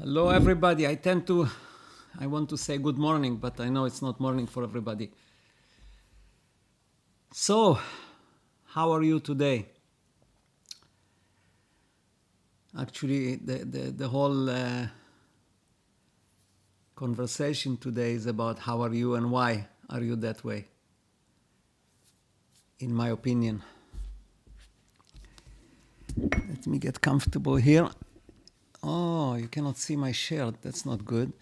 Hello, everybody. I want to say good morning, but I know it's not morning for everybody. So, how are you today? Actually, the whole conversation today is about how are you and why are you that way, in my opinion. Let me get comfortable here. Oh, you cannot see my shirt. That's not good.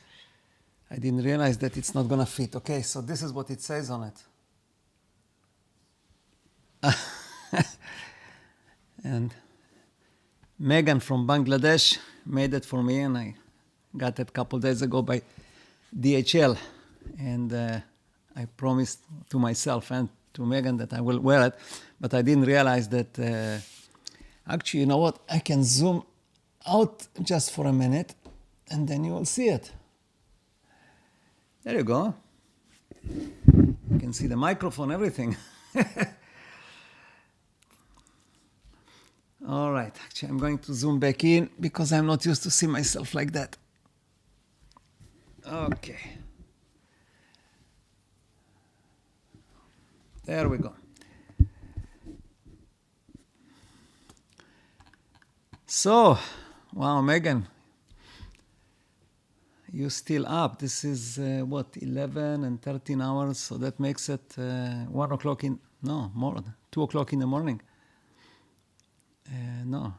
I didn't realize that it's not gonna fit. Okay, so this is what it says on it. And Megan from Bangladesh made it for me, and I got it a couple days ago by DHL. And I promised to myself and to Megan that I will wear it, but I didn't realize that actually, you know what? I can zoom out just for a minute, and then you will see it. There you go. You can see the microphone, everything. All right, actually, I'm going to zoom back in because I'm not used to see myself like that. Okay. There we go. So, wow, Megan, you still up. This is, 11 and 13 hours, so that makes it 1 o'clock no, more, 2 o'clock in the morning. No,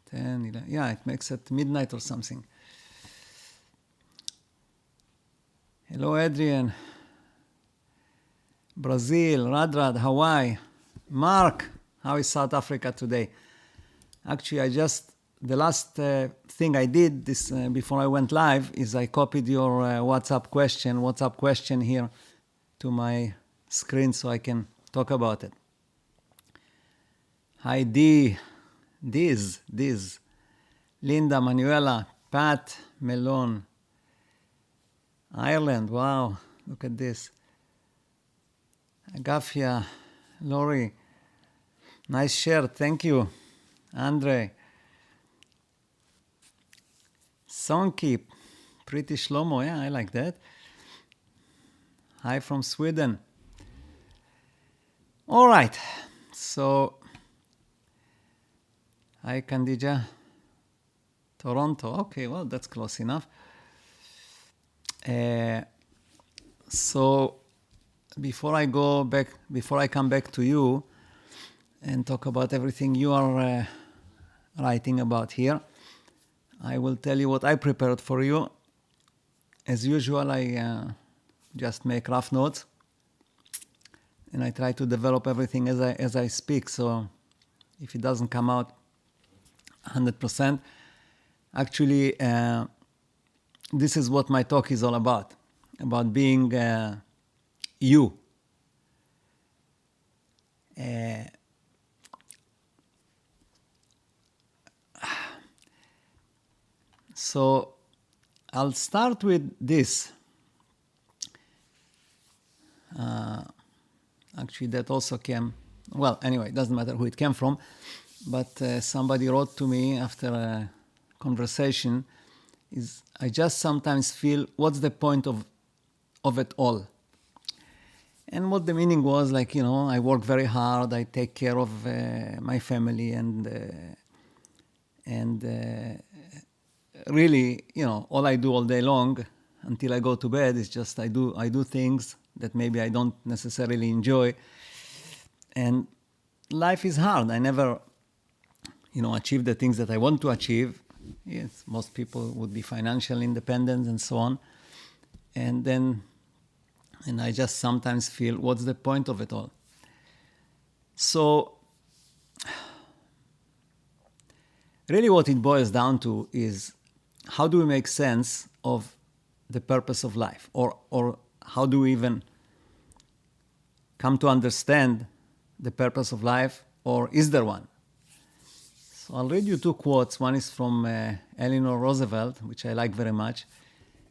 10, 11, yeah, it makes it midnight or something. Hello, Adrian. Brazil, Radrad, Hawaii. Mark, how is South Africa today? Actually, the last thing I did this before I went live is I copied your WhatsApp question here to my screen so I can talk about it. Hi, Diz, Linda, Manuela, Pat, Melon, Ireland, wow, look at this. Agafia, Lori, nice shirt, thank you. Andre, Sonky, pretty Shlomo, yeah, I like that. Hi from Sweden. All right, so, hi Kandija, Toronto, okay, well, that's close enough. So, before I come back to you and talk about everything you are writing about here, I will tell you what I prepared for you. As usual, I just make rough notes, and I try to develop everything as I speak. So if it doesn't come out 100%, actually, this is what my talk is all about being you. So I'll start with this. Actually, that also came, well, anyway, it doesn't matter who it came from, but somebody wrote to me after a conversation, I just sometimes feel, what's the point of it all? And what the meaning was, like, I work very hard, I take care of my family, and really, all I do all day long until I go to bed is just I do things that maybe I don't necessarily enjoy, and life is hard. I never, achieve the things that I want to achieve. Yes, most people would be financial independence and so on, and I just sometimes feel, what's the point of it all? So, really what it boils down to is, how do we make sense of the purpose of life? Or how do we even come to understand the purpose of life? Or is there one? So I'll read you two quotes. One is from Eleanor Roosevelt, which I like very much.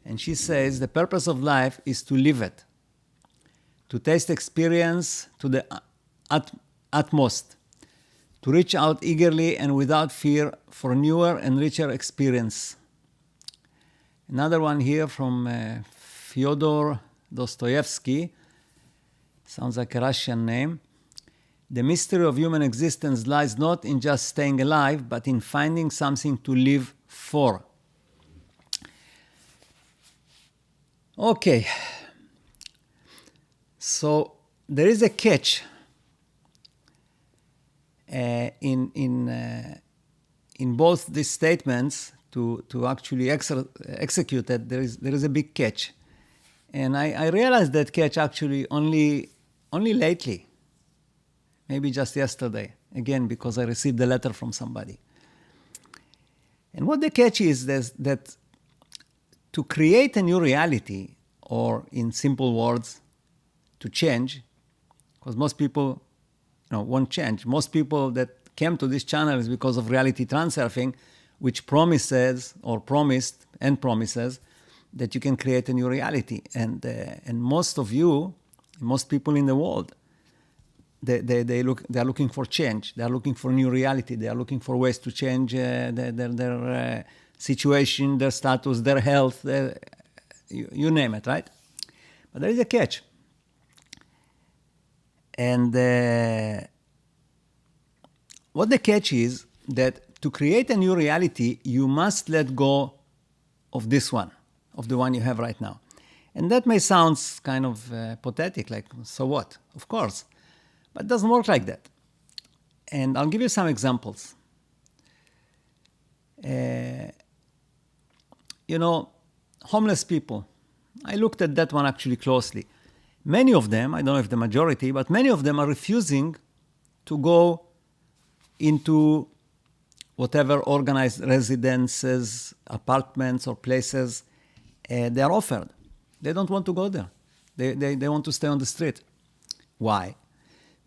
And she says, the purpose of life is to live it, to taste experience to the utmost, to reach out eagerly and without fear for newer and richer experience. Another one here from Fyodor Dostoevsky. Sounds like a Russian name. The mystery of human existence lies not in just staying alive, but in finding something to live for. Okay. So there is a catch in both these statements to actually execute it. There is a big catch, and I realized that catch actually only lately, maybe just yesterday, again because I received a letter from somebody. And what the catch is that to create a new reality, or in simple words, to change, because most people won't change. Most people that came to this channel is because of reality transurfing, which promises that you can create a new reality. And most of you, most people in the world, they are looking for change. They are looking for new reality. They are looking for ways to change their situation, their status, their health, you name it, right? But there is a catch. And what the catch is, that to create a new reality, you must let go of this one, of the one you have right now. And that may sound kind of pathetic, like, so what? Of course. But it doesn't work like that. And I'll give you some examples. Homeless people. I looked at that one actually closely. Many of them, I don't know if the majority, but many of them are refusing to go into whatever organized residences, apartments, or places they are offered. They don't want to go there. They want to stay on the street. Why?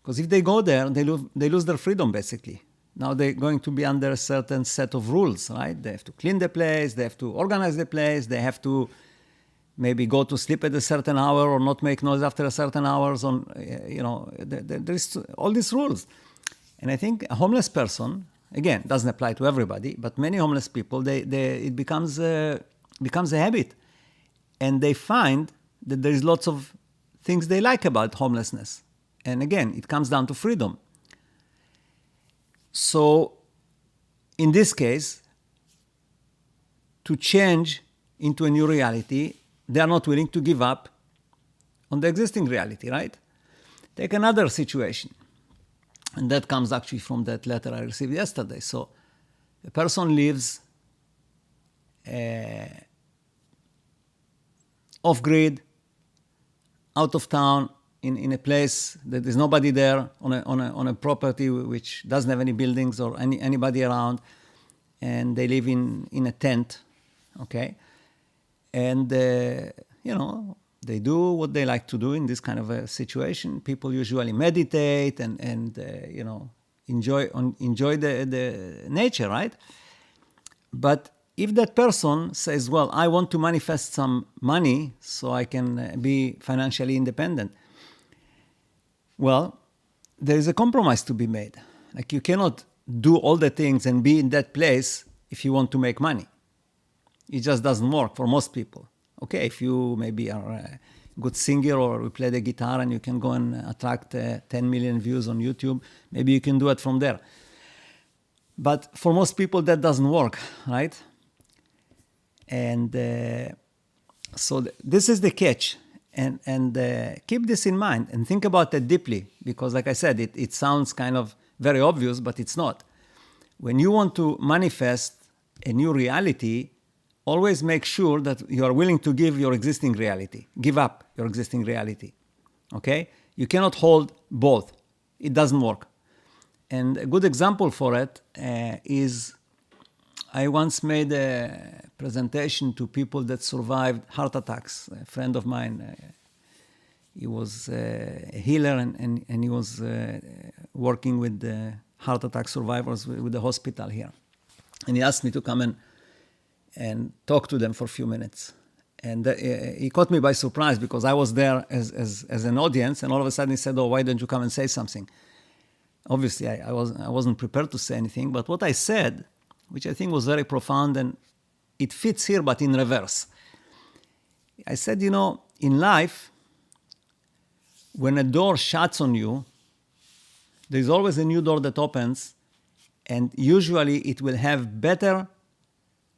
Because if they go there, they lose their freedom, basically. Now they're going to be under a certain set of rules, right? They have to clean the place, they have to organize the place, they have to maybe go to sleep at a certain hour or not make noise after a certain hours. There's all these rules. And I think a homeless person, again, doesn't apply to everybody, but many homeless people, it becomes a habit. And they find that there is lots of things they like about homelessness. And again, it comes down to freedom. So in this case, to change into a new reality, they are not willing to give up on the existing reality, right? Take another situation. And that comes actually from that letter I received yesterday. So a person lives off-grid, out of town, in a place that there's nobody there, on a property which doesn't have any buildings or anybody around, and they live in a tent, okay? And, they do what they like to do in this kind of a situation. People usually meditate and enjoy the nature, right? But if that person says, well, I want to manifest some money so I can be financially independent, well, there is a compromise to be made. Like, you cannot do all the things and be in that place if you want to make money. It just doesn't work for most people. Okay, if you maybe are a good singer or you play the guitar and you can go and attract 10 million views on YouTube, maybe you can do it from there. But for most people, that doesn't work, right? And so this is the catch. And keep this in mind and think about it deeply, because like I said, it sounds kind of very obvious, but it's not. When you want to manifest a new reality, always make sure that you are willing to give your existing reality. Give up your existing reality, okay? You cannot hold both. It doesn't work. And a good example for it is I once made a presentation to people that survived heart attacks. A friend of mine, he was a healer and he was working with heart attack survivors with the hospital here. And he asked me to come and talk to them for a few minutes. And he caught me by surprise because I was there as an audience, and all of a sudden he said, "Oh, why don't you come and say something?" Obviously, I wasn't prepared to say anything, but what I said, which I think was very profound, and it fits here, but in reverse. I said, in life, when a door shuts on you, there's always a new door that opens, and usually it will have better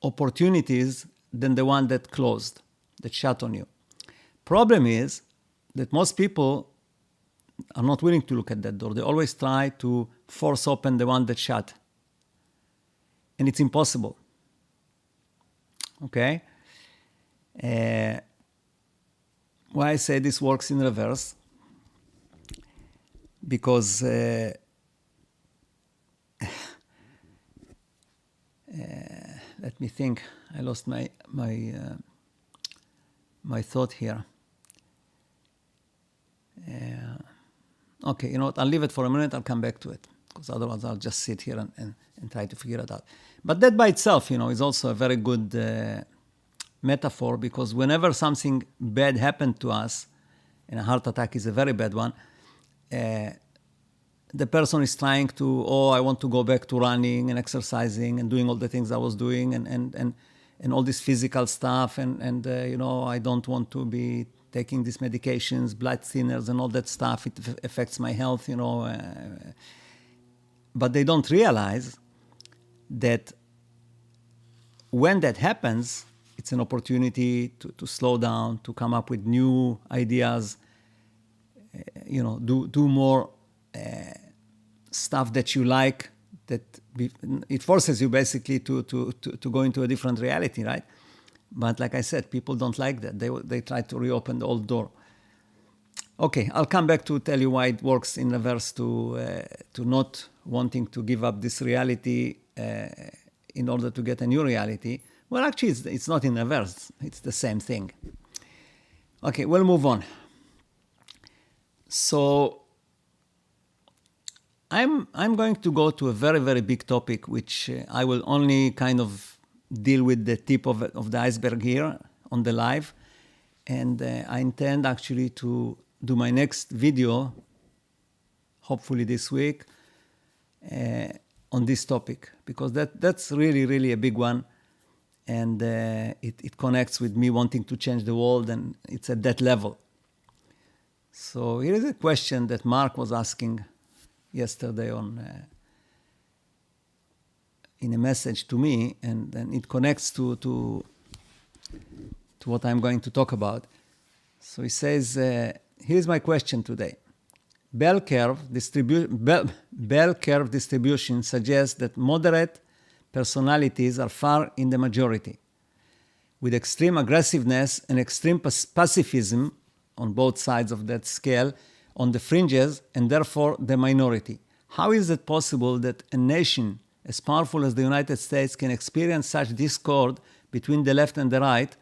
opportunities than the one that closed, that shut on you. Problem is that most people are not willing to look at that door. They always try to force open the one that shut. And it's impossible. Okay? Why I say this works in reverse? Because let me think. I lost my thought here. Okay, you know what? I'll leave it for a minute. I'll come back to it, because otherwise I'll just sit here and try to figure it out. But that by itself, is also a very good metaphor, because whenever something bad happened to us, and a heart attack is a very bad one, the person is trying to, I want to go back to running and exercising and doing all the things I was doing, and all this physical stuff, and I don't want to be taking these medications, blood thinners and all that stuff. It affects my health, but they don't realize that when that happens, it's an opportunity to slow down, to come up with new ideas, do more stuff that you like, it forces you basically to go into a different reality, right? But like I said, people don't like that. They try to reopen the old door. Okay, I'll come back to tell you why it works in reverse to not wanting to give up this reality in order to get a new reality. Well, actually, it's not in reverse. It's the same thing. Okay, we'll move on. So I'm going to go to a very, very big topic, which I will only kind of deal with the tip of the iceberg here on the live. And I intend actually to do my next video, hopefully this week, on this topic, because that's really, really a big one. And it connects with me wanting to change the world, and it's at that level. So here is a question that Mark was asking yesterday in a message to me, and it connects to what I'm going to talk about. So he says, here's my question today. Bell curve distribution suggests that moderate personalities are far in the majority, with extreme aggressiveness and extreme pacifism on both sides of that scale on the fringes, and therefore the minority. How is it possible that a nation as powerful as the United States can experience such discord between the left and the right,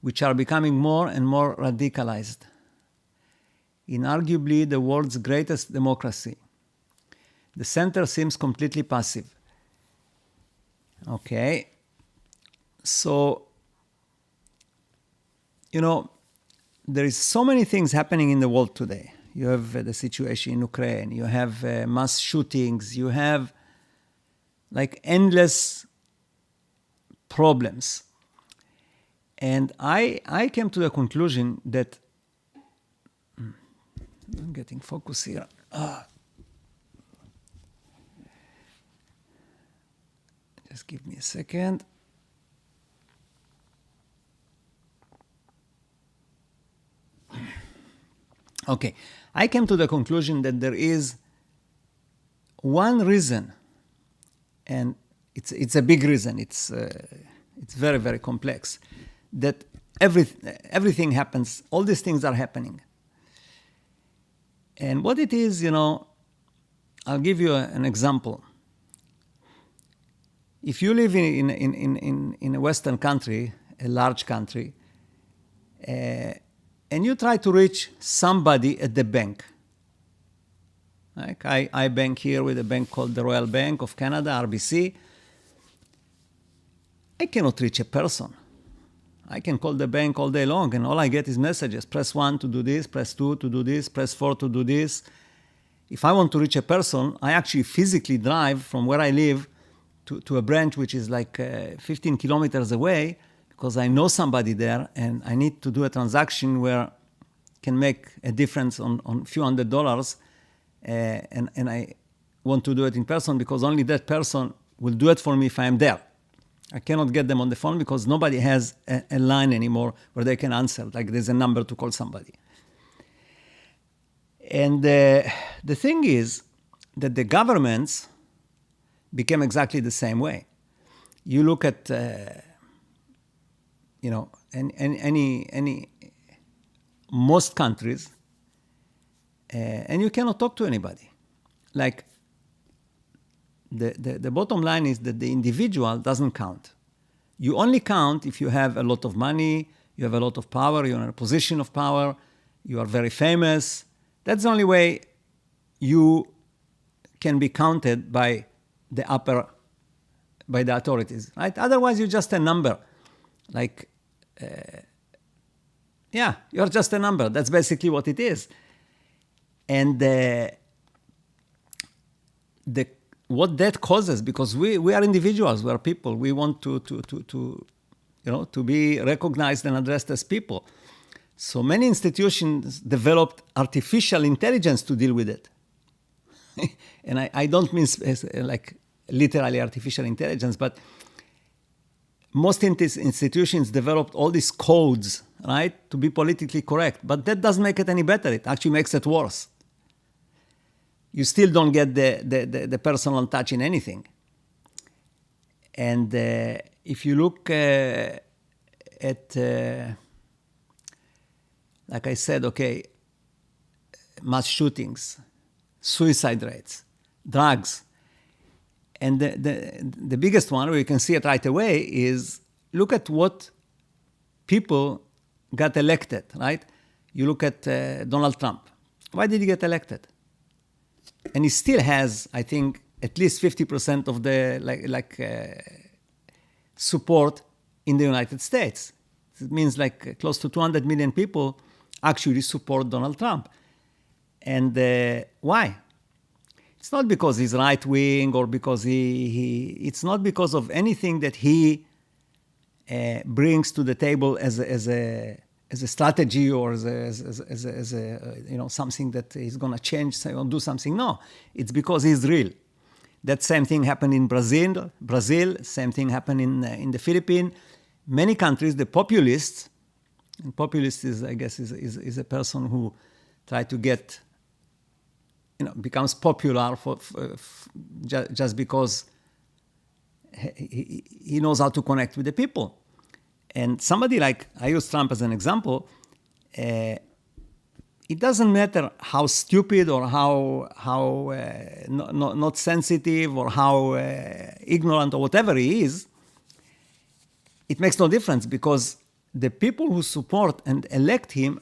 which are becoming more and more radicalized? In arguably the world's greatest democracy, the center seems completely passive. Okay, so, there is so many things happening in the world today. You have the situation in Ukraine, you have mass shootings, you have like endless problems. And I came to the conclusion that, I'm getting focus here. Just give me a second. Okay, I came to the conclusion that there is one reason, and it's a big reason. It's very, very complex, that everything happens. All these things are happening. And what it is, I'll give you an example. If you live in a Western country, a large country, and you try to reach somebody at the bank, like I bank here with a bank called the Royal Bank of Canada, RBC, I cannot reach a person. I can call the bank all day long, and all I get is messages. Press 1 to do this, press 2 to do this, press 4 to do this. If I want to reach a person, I actually physically drive from where I live to a branch which is like 15 kilometers away, because I know somebody there and I need to do a transaction where can make a difference on a few $100, and I want to do it in person because only that person will do it for me if I am there. I cannot get them on the phone because nobody has a line anymore where they can answer, like there's a number to call somebody. And the thing is that the governments became exactly the same way. You look at, most countries, and you cannot talk to anybody. Like, the bottom line is that the individual doesn't count. You only count if you have a lot of money, you have a lot of power, you're in a position of power, you are very famous. That's the only way you can be counted by the authorities, right? Otherwise, you're just a number. Like, you're just a number. That's basically what it is. And what that causes, because we are individuals, we are people. We want to be recognized and addressed as people. So many institutions developed artificial intelligence to deal with it. And I don't mean like literally artificial intelligence, but most institutions developed all these codes, right, to be politically correct. But that doesn't make it any better. It actually makes it worse. You still don't get the personal touch in anything. And if you look at, like I said, mass shootings, suicide rates, drugs, and the biggest one, where you can see it right away, is look at what people got elected, right? You look at Donald Trump. Why did he get elected? And he still has, I think, at least 50% of the support in the United States. It means like close to 200 million people actually support Donald Trump. And why? It's not because he's right-wing or because it's not because of anything that he brings to the table as a strategy or as something that he's going to change or do something. No, it's because he's real. That same thing happened in Brazil. Same thing happened in the Philippines. Many countries, the populists, and populist is, I guess, is a person who try to get, becomes popular just because he knows how to connect with the people. And somebody like, I use Trump as an example, it doesn't matter how stupid or how not sensitive or how ignorant or whatever he is, it makes no difference, because the people who support and elect him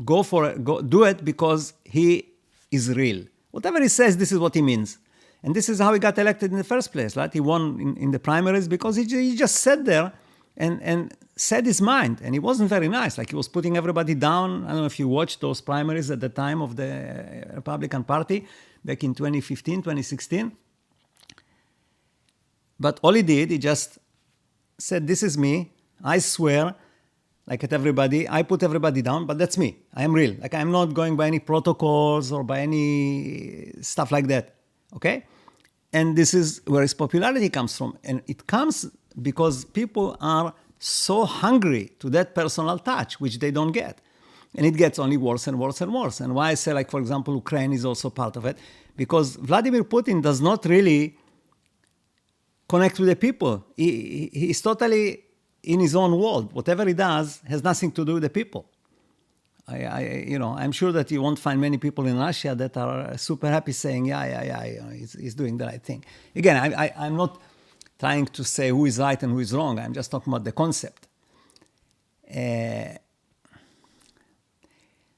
do it because he is real. Whatever he says, this is what he means. And this is how he got elected in the first place, right? He won in the primaries because he just sat there and said his mind. And he wasn't very nice. Like, he was putting everybody down. I don't know if you watched those primaries at the time of the Republican Party back in 2015, 2016. But all he did, he just said, this is me. I swear, like at everybody, I put everybody down, but that's me. I am real. Like, I'm not going by any protocols or by any stuff like that. Okay? And this is where his popularity comes from. And it comes because people are so hungry to that personal touch, which they don't get. And it gets only worse and worse and worse. And why I say, like, for example, Ukraine is also part of it, because Vladimir Putin does not really connect with the people. He's totally in his own world. Whatever he does has nothing to do with the people. I'm sure that you won't find many people in Russia that are super happy saying, he's doing the right thing. Again, I'm not trying to say who is right and who is wrong. I'm just talking about the concept.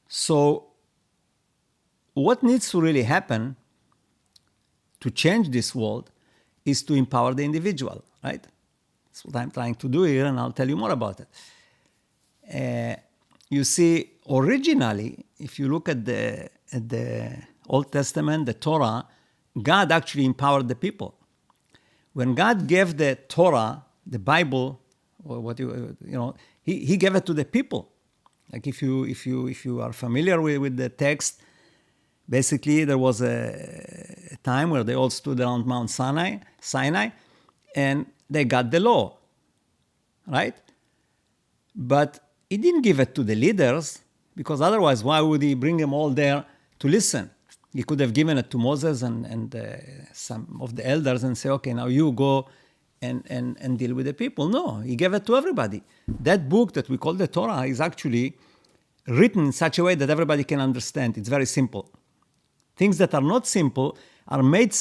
So what needs to really happen to change this world is to empower the individual, right? That's what I'm trying to do here, and I'll tell you more about it. You see, originally, if you look at the Old Testament, the Torah, God actually empowered the people. When God gave the Torah, the Bible, or what He gave it to the people. Like if you are familiar with the text, basically there was a time where they all stood around Mount Sinai, and they got the law, right? But He didn't give it to the leaders, because otherwise, why would He bring them all there to listen? He could have given it to Moses and some of the elders and say, okay, now you go and deal with the people. No, He gave it to everybody. That book that we call the Torah is actually written in such a way that everybody can understand. It's very simple. Things that are not simple are made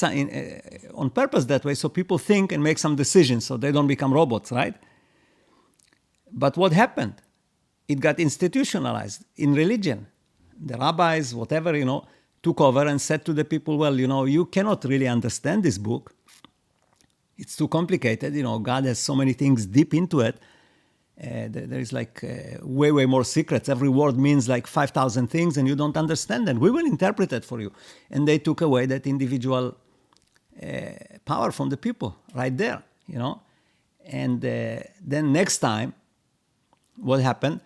on purpose that way, so people think and make some decisions so they don't become robots, right? But what happened? It got institutionalized in religion. The rabbis, whatever, took over and said to the people, well, you cannot really understand this book. It's too complicated. God has so many things deep into it. There is way, way more secrets. Every word means 5,000 things and you don't understand them. We will interpret it for you. And they took away that individual power from the people right there, And then next time, what happened?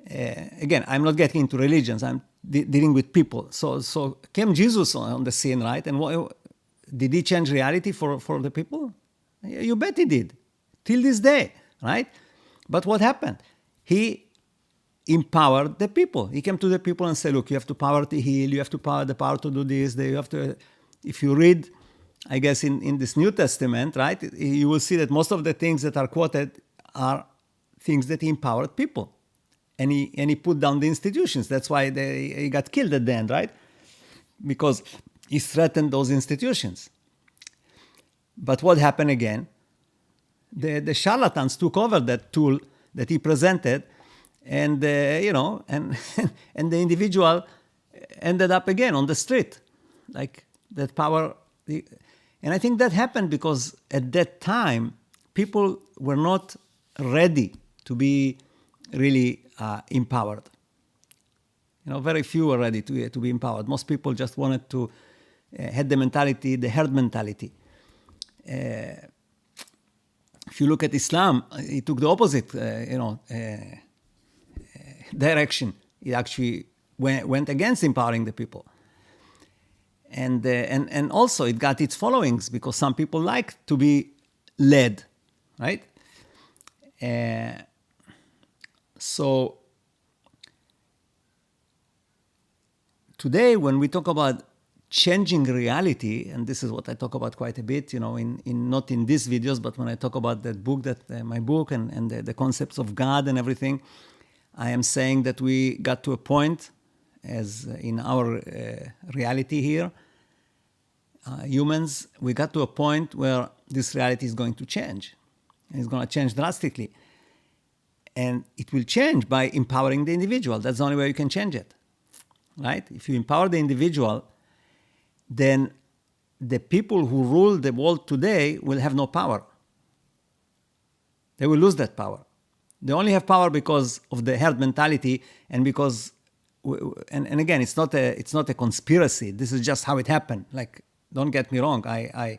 Again, I'm not getting into religions. I'm dealing with people. So came Jesus on the scene, right? And did He change reality for the people? You bet He did. Till this day, right? But what happened? He empowered the people. He came to the people and said, look, you have the power to heal. You have the power to do this. You have to. If you read, I guess, in this New Testament, right, you will see that most of the things that are quoted are things that He empowered people. And he put down the institutions. That's why he got killed at the end, right? Because He threatened those institutions. But what happened again? The charlatans took over that tool that He presented, and and the individual ended up again on the street, like that power. And I think that happened because at that time people were not ready to be really empowered. Very few were ready to be empowered. Most people just wanted to had the herd mentality. If you look at Islam, it took the opposite, direction. It actually went against empowering the people, and also it got its followings because some people like to be led, right? So today, when we talk about changing reality, and this is what I talk about quite a bit, in not in these videos, but when I talk about that book, my book, and the concepts of God and everything, I am saying that we got to a point, as in our reality here, humans, we got to a point where this reality is going to change, and it's going to change drastically, and it will change by empowering the individual. That's the only way you can change it, right? If you empower the individual, then the people who rule the world today will have no power. They will lose that power. They only have power because of the herd mentality, and because, and again, it's not a conspiracy. This is just how it happened. Don't get me wrong. I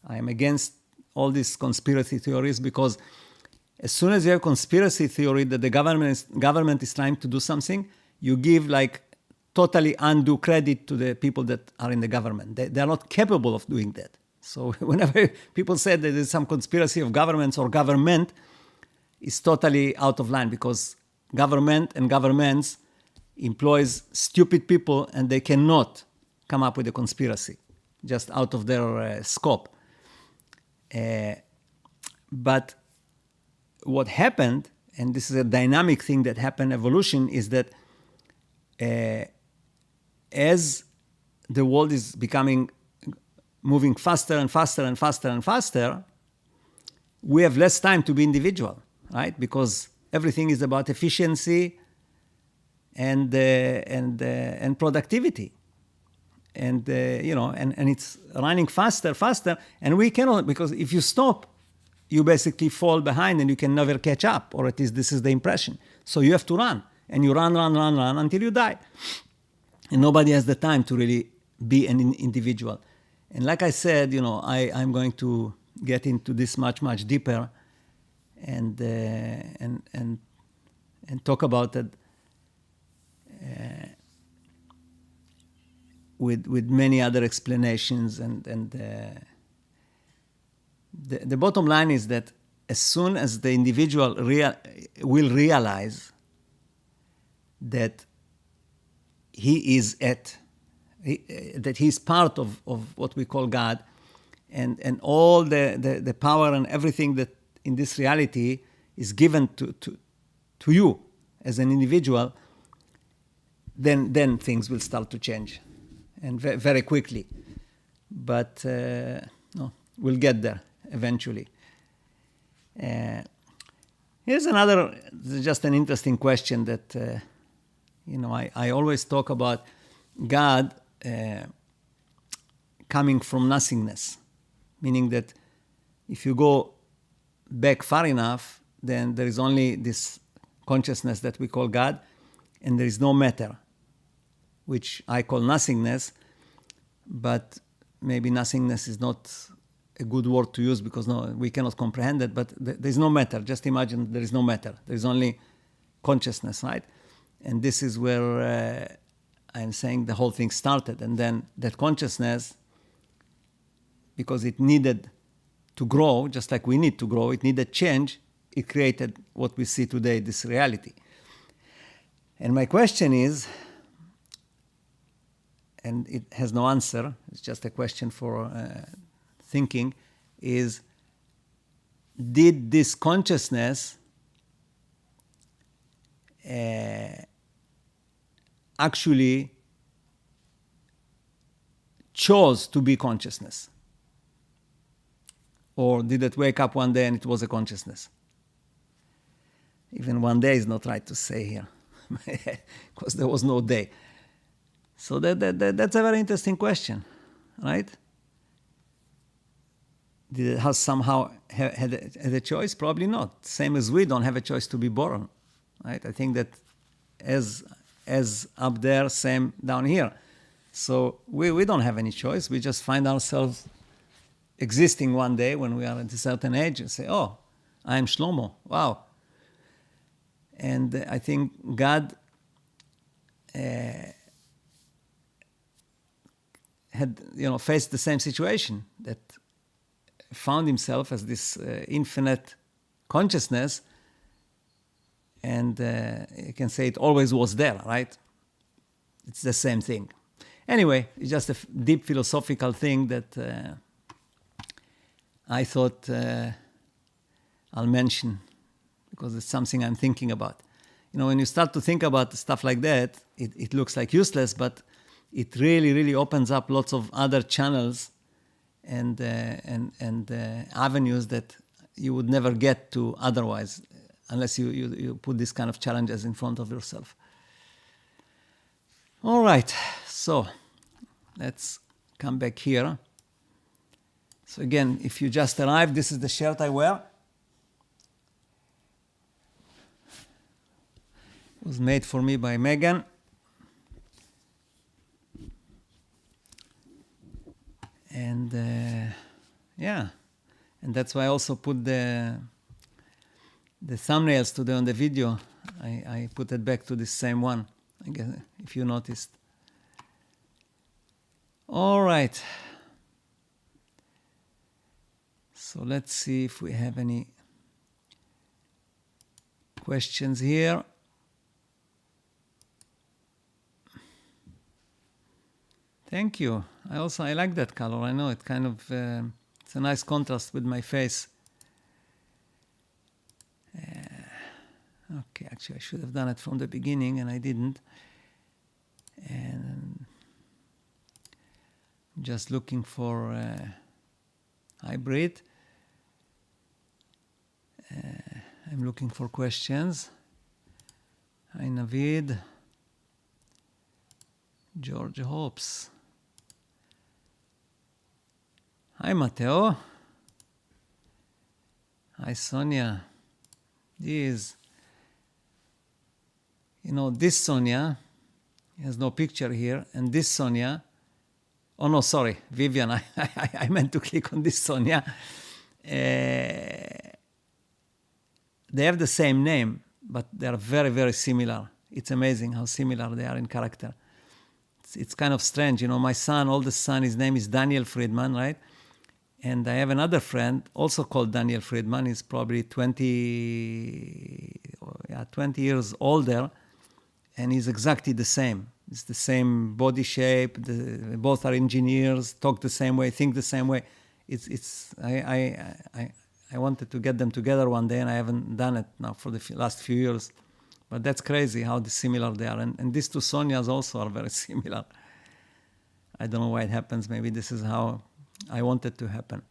am against all these conspiracy theories, because as soon as you have conspiracy theory that the government is trying to do something, you give totally undue credit to the people that are in the government. They are not capable of doing that. So whenever people say that there's some conspiracy of governments or government, it's totally out of line, because government and governments employs stupid people, and they cannot come up with a conspiracy, just out of their scope. But what happened, and this is a dynamic thing that happened, evolution, is that as the world is moving faster and faster and faster and faster, we have less time to be individual, right? Because everything is about efficiency and productivity, and it's running faster, and we cannot, because if you stop, you basically fall behind and you can never catch up, or at least this is the impression. So you have to run, and you run until you die. And nobody has the time to really be an individual. And like I said, I'm going to get into this much deeper, and talk about it with many other explanations. And the bottom line is that as soon as the individual will realize that he is that he's part of what we call God, and all the power and everything that in this reality is given to you as an individual, then things will start to change, and very quickly. But no, we'll get there eventually. Here's another, just an interesting question that I always talk about God coming from nothingness, meaning that if you go back far enough, then there is only this consciousness that we call God, and there is no matter, which I call nothingness, but maybe nothingness is not a good word to use because we cannot comprehend it, but there is no matter. Just imagine there is no matter. There is only consciousness, right? And this is where I'm saying the whole thing started. And then that consciousness, because it needed to grow, just like we need to grow, it needed change, it created what we see today, this reality. And my question is, and it has no answer, it's just a question for thinking, is did this consciousness actually chose to be consciousness? Or did it wake up one day and it was a consciousness? Even one day is not right to say here, because there was no day. So that's a very interesting question, right? Did it have somehow had a choice? Probably not. Same as we don't have a choice to be born, right? I think that as up there, same down here. So we don't have any choice. We just find ourselves existing one day when we are at a certain age and say, oh, I'm Shlomo. Wow. And I think God had, faced the same situation, that found himself as this infinite consciousness, and you can say it always was there, right? It's the same thing. Anyway, it's just a deep philosophical thing that I thought I'll mention, because it's something I'm thinking about. When you start to think about stuff like that, it looks like useless, but it really opens up lots of other channels and avenues that you would never get to otherwise, unless you put this kind of challenges in front of yourself. All right, so let's come back here. So again, if you just arrived, this is the shirt I wear. It was made for me by Megan. And and that's why I also put the thumbnails today on the video. I put it back to the same one, I guess, if you noticed. All right. So let's see if we have any questions here. Thank you. I like that color. I know it kind of, it's a nice contrast with my face. Okay, actually I should have done it from the beginning and I didn't. And I'm just looking for hybrid. I'm looking for questions. Hi Navid. George Hopes. Hi Matteo. Hi Sonia. This Sonia has no picture here, and this Sonia Oh no, sorry, Vivian. I meant to click on this, Sonia. They have the same name, but they are very, very similar. It's amazing how similar they are in character. It's kind of strange. You know, my son, oldest son, his name is Daniel Friedman, right? And I have another friend also called Daniel Friedman. He's probably 20 years older, and he's exactly the same. It's the same body shape. Both are engineers, talk the same way, think the same way. I wanted to get them together one day, and I haven't done it now for the last few years. But that's crazy how similar they are. And these two Sonias also are very similar. I don't know why it happens. Maybe this is how I want it to happen.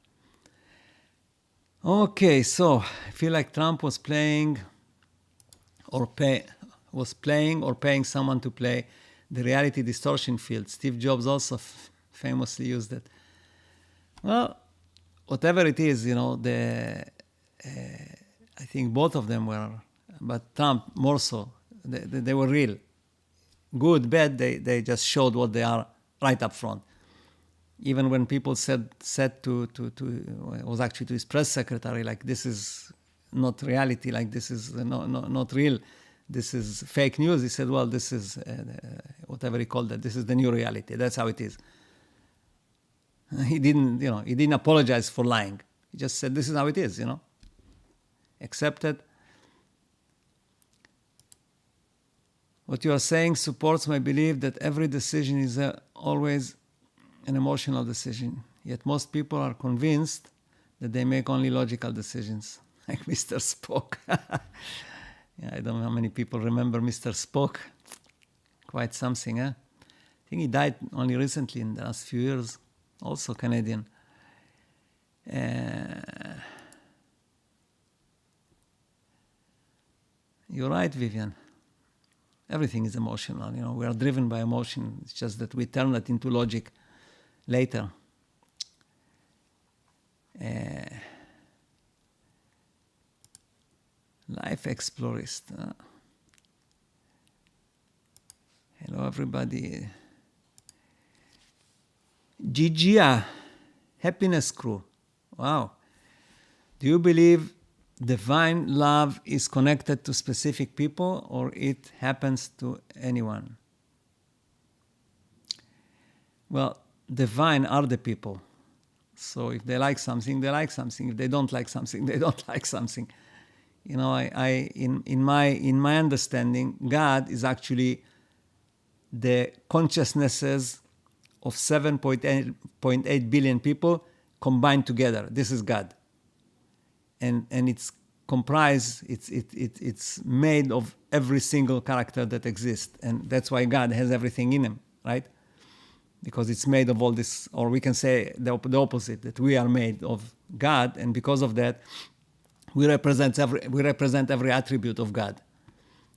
Okay, so I feel like Trump was playing or paying someone to play the reality distortion field. Steve Jobs also famously used it. Well, whatever it is, you know, I think both of them were, but Trump more so. They were real. Good, bad, they just showed what they are right up front. Even when people said to it was actually to his press secretary, like, this is not reality, like this is not real, this is fake news. He said, well, this is whatever he called it. This is the new reality. That's how it is. He didn't apologize for lying. He just said, this is how it is, you know. Accept it. What you are saying supports my belief that every decision is always an emotional decision. Yet most people are convinced that they make only logical decisions, like Mr. Spock. Yeah, I don't know how many people remember Mr. Spock. Quite something, huh? I think he died only recently in the last few years. Also Canadian. You're right, Vivian. Everything is emotional. You know, we are driven by emotion. It's just that we turn it into logic later. Life Explorist. Hello, everybody. Gigia, Happiness Crew. Wow. Do you believe divine love is connected to specific people, or it happens to anyone? Well, divine are the people. So if they like something, they like something. If they don't like something, they don't like something. You know, in my understanding, God is actually the consciousnesses of 7.8 billion people combined together. This is God. And it's comprised, it's made of every single character that exists. And that's why God has everything in him, right? Because it's made of all this, or we can say the opposite, that we are made of God, and because of that, we represent every attribute of God.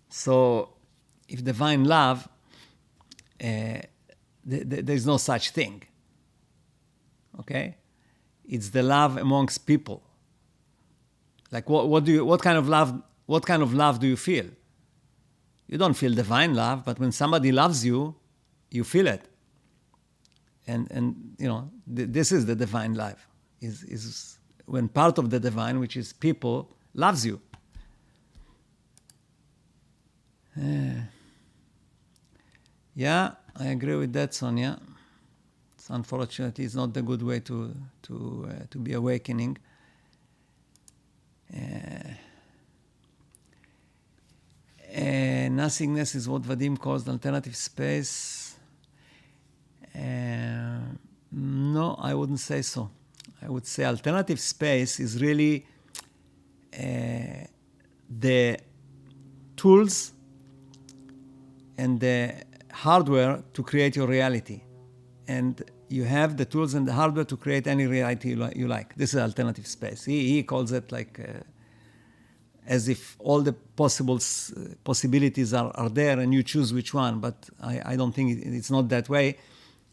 So if divine love, there's no such thing. Okay? It's the love amongst people. Like what kind of love do you feel? You don't feel divine love, but when somebody loves you, you feel it. And you know, this is the divine love. Is when part of the divine, which is people, loves you. Yeah, I agree with that, Sonia. Unfortunately, it's not the good way to be awakening. Nothingness is what Vadim calls the alternative space. No, I wouldn't say so. I would say alternative space is really the tools and the hardware to create your reality. And you have the tools and the hardware to create any reality you like. This is alternative space. He calls it like as if all the possibilities are there and you choose which one. But I don't think it's not that way.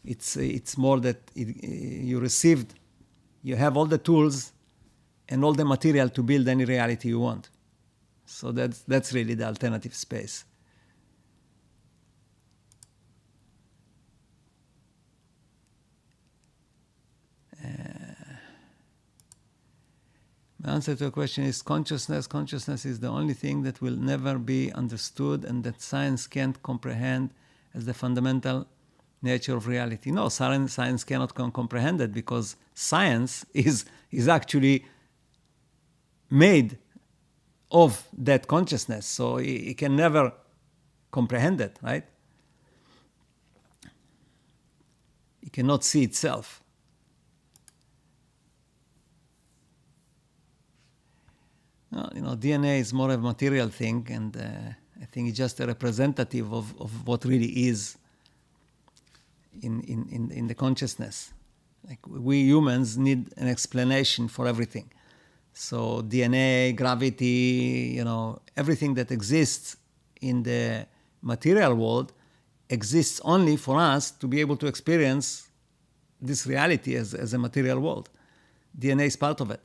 It's more that you have all the tools and all the material to build any reality you want. So that's really the alternative space. The answer to your question is consciousness. Consciousness is the only thing that will never be understood and that science can't comprehend as the fundamental nature of reality. No, science cannot comprehend it because science is actually made of that consciousness. So it can never comprehend it, right? It cannot see itself. DNA is more of a material thing, and I think it's just a representative of what really is in the consciousness. Like we humans need an explanation for everything. So DNA, gravity, everything that exists in the material world exists only for us to be able to experience this reality as a material world. DNA is part of it.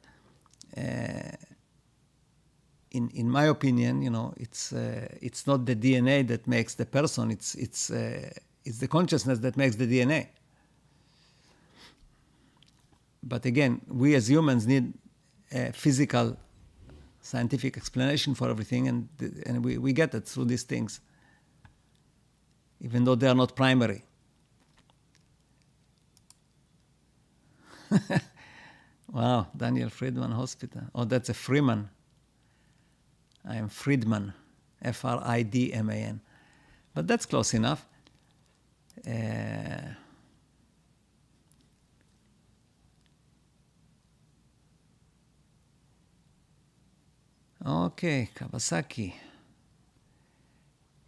In my opinion, it's not the DNA that makes the person. It's the consciousness that makes the DNA. But again, we as humans need a physical, scientific explanation for everything, and we get it through these things, even though they are not primary. Wow, Daniel Friedman Hospital. Oh, that's a Freeman. I am Friedman, Fridman. But that's close enough. Okay, Kawasaki.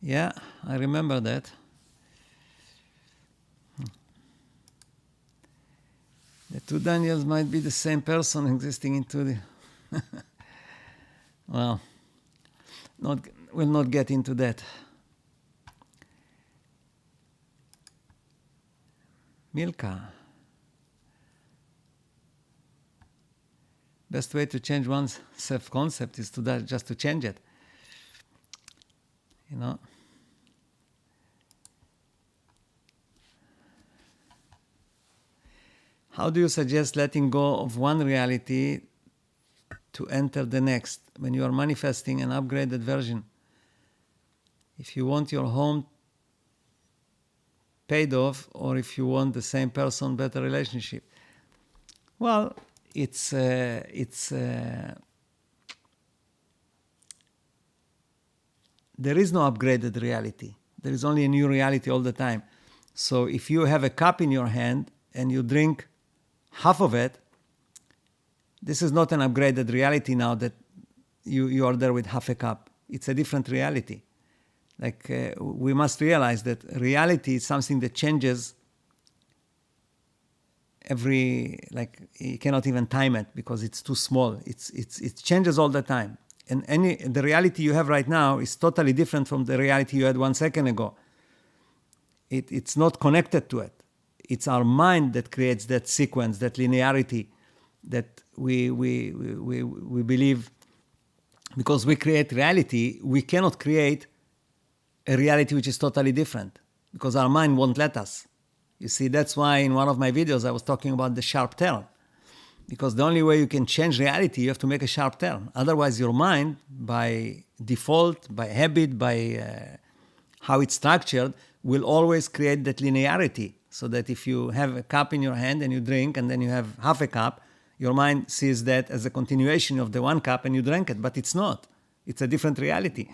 Yeah, I remember that. The two Daniels might be the same person existing in two. Well, we'll not get into that. Milka. Best way to change one's self-concept is just to change it. How do you suggest letting go of one reality to enter the next when you are manifesting an upgraded version? If you want your home paid off, or if you want the same person, better relationship. Well, there is no upgraded reality. There is only a new reality all the time. So if you have a cup in your hand and you drink half of it, this is not an upgraded reality now that you are there with half a cup. It's a different reality. We must realize that reality is something that changes you cannot even time it because it's too small. It changes all the time. And the reality you have right now is totally different from the reality you had 1 second ago. It's not connected to it. It's our mind that creates that sequence, that linearity that we believe. Because we create reality, we cannot create a reality which is totally different because our mind won't let us. You see, that's why in one of my videos I was talking about the sharp turn. Because the only way you can change reality, you have to make a sharp turn. Otherwise, your mind, by default, by habit, by how it's structured, will always create that linearity. So that if you have a cup in your hand and you drink, and then you have half a cup, your mind sees that as a continuation of the one cup and you drank it. But it's not. It's a different reality.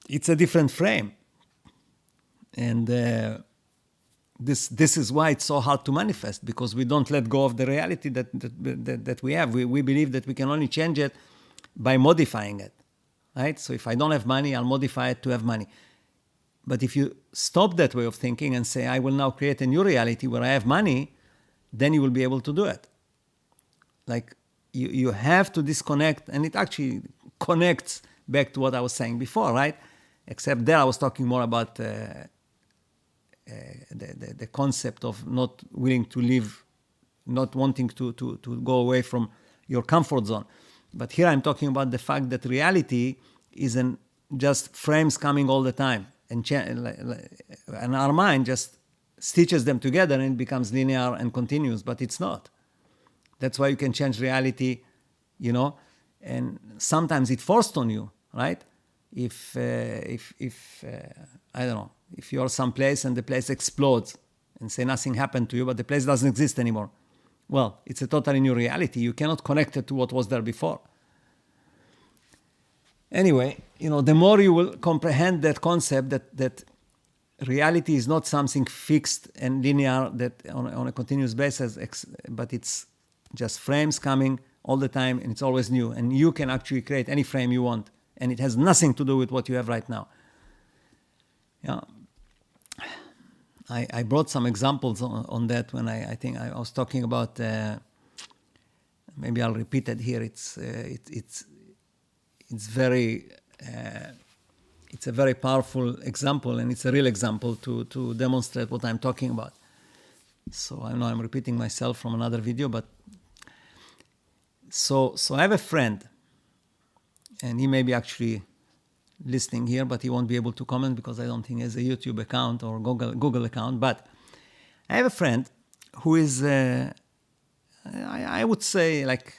It's a different frame. And this is why it's so hard to manifest, because we don't let go of the reality that we have. We believe that we can only change it by modifying it, right? So if I don't have money, I'll modify it to have money. But if you stop that way of thinking and say, I will now create a new reality where I have money, then you will be able to do it. You have to disconnect, and it actually connects back to what I was saying before, right? Except there I was talking more about the concept of not willing to live, not wanting to go away from your comfort zone. But here I'm talking about the fact that reality isn't just frames coming all the time, and our mind just stitches them together and it becomes linear and continuous, but it's not. That's why you can change reality. you know, and sometimes it's forced on you, right? If I don't know, if you're someplace and the place explodes and say nothing happened to you, but the place doesn't exist anymore. Well, it's a totally new reality. You cannot connect it to what was there before. Anyway, you know, the more you will comprehend that concept that reality is not something fixed and linear that on a continuous basis, but it's just frames coming all the time, and it's always new. And you can actually create any frame you want, and it has nothing to do with what you have right now. Yeah. I brought some examples on that when I think I was talking about. Maybe I'll repeat it here. It's very. It's a very powerful example, and it's a real example to demonstrate what I'm talking about. So I know I'm repeating myself from another video, but so I have a friend, and he may be actually listening here, but he won't be able to comment because I don't think he has a YouTube account or Google account. But I have a friend who is, I would say, like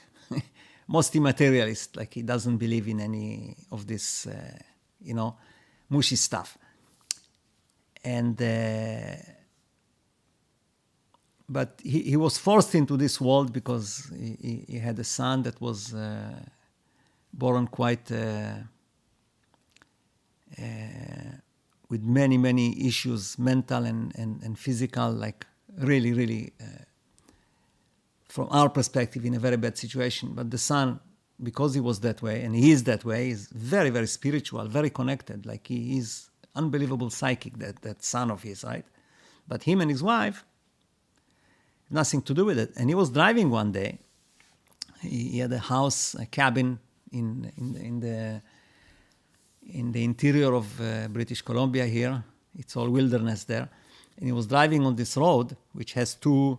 mostly materialist. Like he doesn't believe in any of this, mushy stuff. And but he was forced into this world because he had a son that was born quite with many issues, mental and physical, like really from our perspective in a very bad situation. But the son, because he was that way, and he is that way, is very spiritual, very connected. Like he is unbelievable psychic, that son of his, right? But him and his wife, nothing to do with it. And he was driving one day. He had a house, a cabin in the interior of British Columbia here. It's all wilderness there. And he was driving on this road, which has two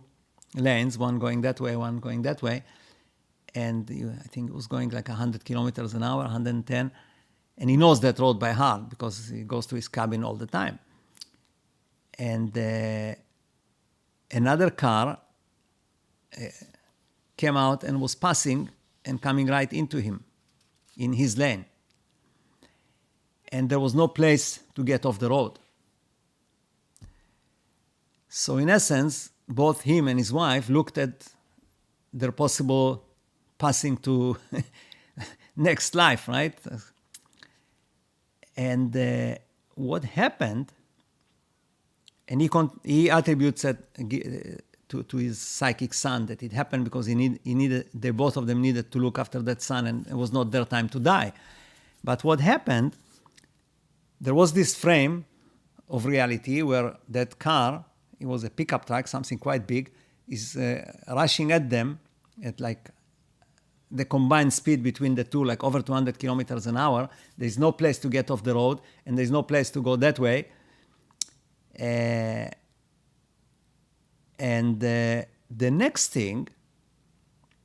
lanes, one going that way, one going that way. And I think it was going like 100 kilometers an hour, 110. And he knows that road by heart because he goes to his cabin all the time. And another car came out and was passing and coming right into him in his lane. And there was no place to get off the road. So in essence, both him and his wife looked at their possible passing to next life, right? And what happened, and he attributes it to his psychic son, that it happened because they both of them needed to look after that son, and it was not their time to die. But what happened, there was this frame of reality where that car, it was a pickup truck, something quite big, is rushing at them at like the combined speed between the two, like over 200 kilometers an hour. There's no place to get off the road, and there's no place to go that way. And the next thing,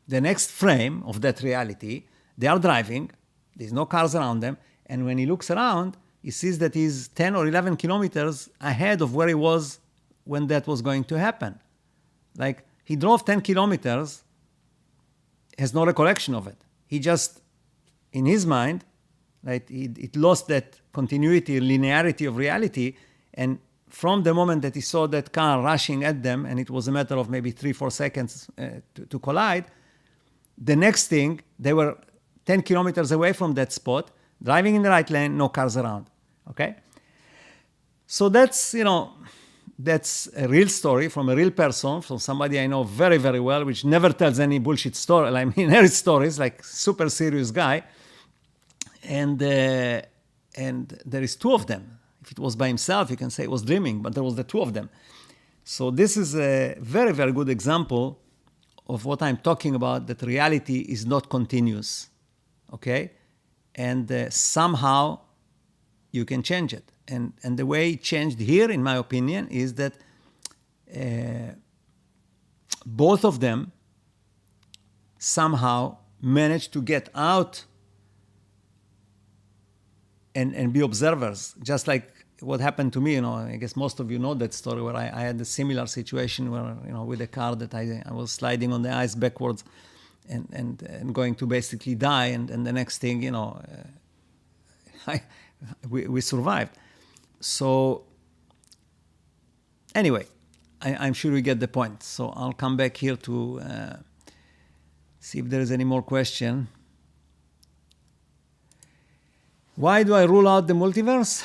the next frame of that reality, they are driving, there's no cars around them, and when he looks around, he sees that he's 10 or 11 kilometers ahead of where he was when that was going to happen. Like, he drove 10 kilometers, has no recollection of it. He just, in his mind, right, it lost that continuity, linearity of reality, and from the moment that he saw that car rushing at them, and it was a matter of maybe 3-4 seconds to collide, the next thing, they were 10 kilometers away from that spot, driving in the right lane, no cars around, okay? So that's, that's a real story from a real person, from somebody I know very well, which never tells any bullshit story. I mean, his stories, like super serious guy. And there is two of them. If it was by himself, you can say it was dreaming, but there was the two of them. So this is a very good example of what I'm talking about, that reality is not continuous, okay? And somehow you can change it. And the way it changed here, in my opinion, is that both of them somehow managed to get out and be observers, just like what happened to me. I guess most of you know that story, where I had a similar situation where, with a car that I was sliding on the ice backwards and going to basically die, and the next thing, we survived. So anyway, I'm sure you get the point. So I'll come back here to see if there is any more question. Why do I rule out the multiverse?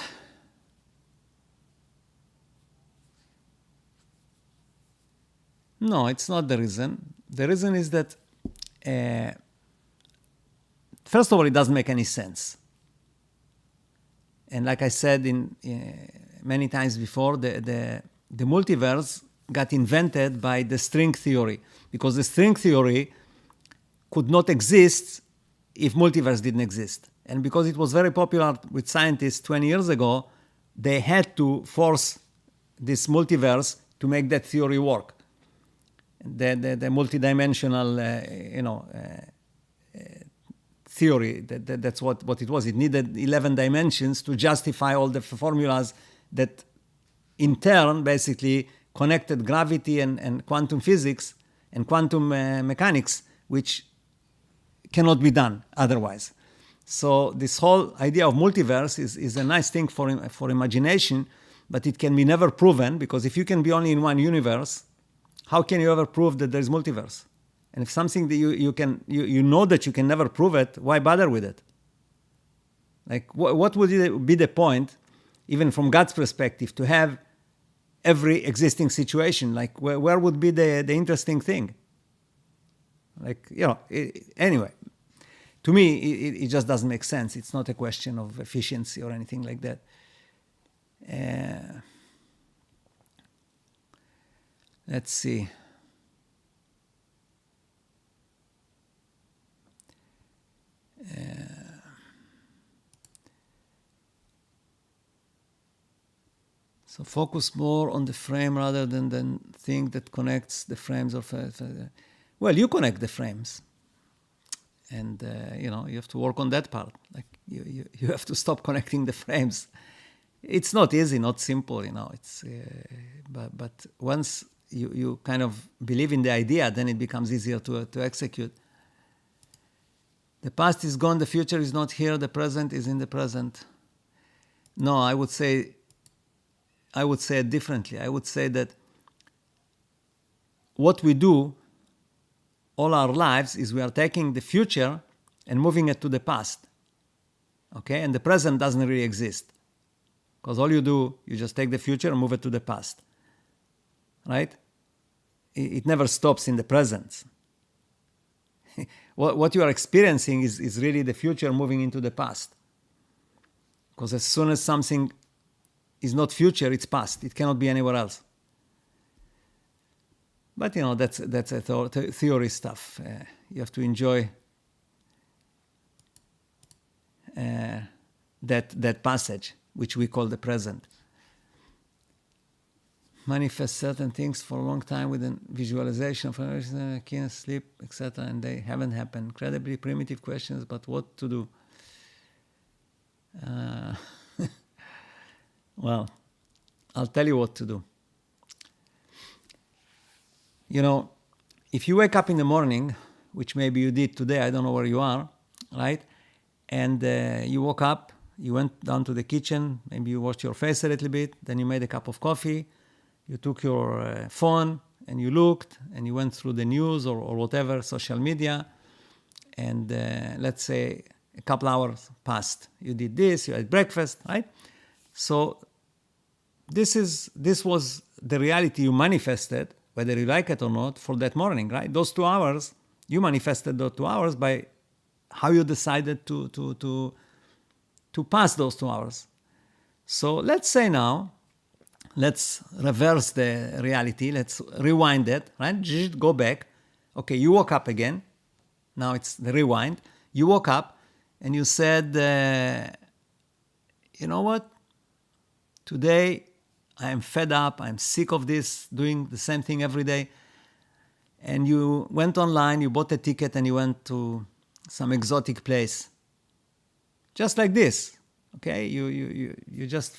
No, it's not the reason. The reason is that, first of all, it doesn't make any sense. And like I said many times before, the multiverse got invented by the string theory, because the string theory could not exist if multiverse didn't exist. And because it was very popular with scientists 20 years ago, they had to force this multiverse to make that theory work. The multidimensional, theory, that's what it was. It needed 11 dimensions to justify all the formulas that in turn basically connected gravity and quantum physics and quantum mechanics, which cannot be done otherwise. So this whole idea of multiverse is a nice thing for imagination, but it can be never proven, because if you can be only in one universe, how can you ever prove that there's multiverse? And if something that you know that you can never prove it, why bother with it? Like, what would be the point, even from God's perspective, to have every existing situation? Like, where would be the interesting thing? Like, anyway, to me, it just doesn't make sense. It's not a question of efficiency or anything like that. Let's see. So focus more on the frame rather than the thing that connects the frames of. Well, you connect the frames, and you have to work on that part. Like you have to stop connecting the frames. It's not easy, not simple. It's but once you kind of believe in the idea, then it becomes easier to execute. The past is gone, the future is not here, the present is in the present. No, I would say it differently. I would say that what we do all our lives is we are taking the future and moving it to the past. Okay? And the present doesn't really exist. Because all you do, you just take the future and move it to the past. Right? It never stops in the present. What you are experiencing is really the future moving into the past. Because as soon as something is not future, it's past. It cannot be anywhere else. But that's a theory stuff. You have to enjoy that passage, which we call the present. Manifest certain things for a long time with a visualization, can't sleep, etc., and they haven't happened. Incredibly primitive questions, but what to do? Well, I'll tell you what to do. If you wake up in the morning, which maybe you did today, I don't know where you are, right? And you woke up, you went down to the kitchen, maybe you washed your face a little bit, then you made a cup of coffee, you took your phone and you looked and you went through the news or whatever, social media, and let's say a couple hours passed. You did this, you had breakfast, right? So this was the reality you manifested, whether you like it or not, for that morning, right? Those 2 hours, you manifested those 2 hours by how you decided to pass those 2 hours. So let's say now, let's reverse the reality. Let's rewind it, right? Just go back. Okay, you woke up again. Now it's the rewind. You woke up and you said, you know what? Today I am fed up. I'm sick of this, doing the same thing every day. And you went online, you bought a ticket and you went to some exotic place. Just like this, okay? You just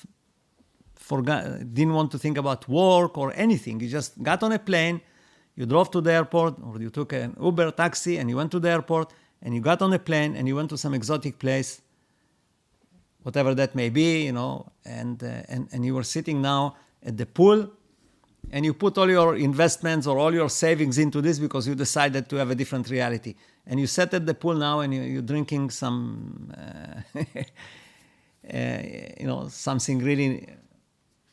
forgot, didn't want to think about work or anything. You just got on a plane, You drove to the airport, or you took an Uber taxi and you went to the airport, and you got on a plane and you went to some exotic place, whatever that may be, and you were sitting now at the pool, and you put all your investments or all your savings into this because you decided to have a different reality. And you sat at the pool now and you're drinking some, something really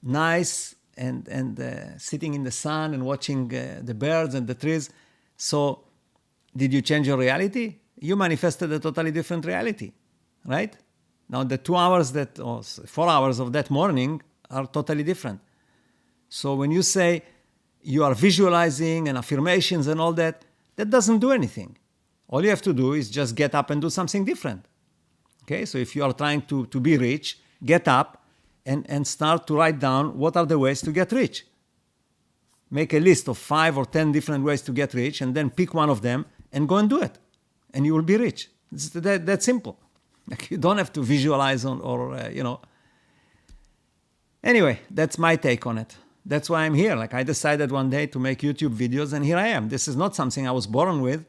nice, and sitting in the sun and watching the birds and the trees. So did you change your reality? You manifested a totally different reality, right? Now the 2 hours or 4 hours of that morning are totally different. So when you say you are visualizing and affirmations and all that, that doesn't do anything. All you have to do is just get up and do something different. Okay, so if you are trying to be rich, get up and start to write down what are the ways to get rich. Make a list of 5 or 10 different ways to get rich, and then pick one of them and go and do it. And you will be rich. It's that simple. Like, you don't have to visualize Anyway, that's my take on it. That's why I'm here. Like, I decided one day to make YouTube videos, and here I am. This is not something I was born with,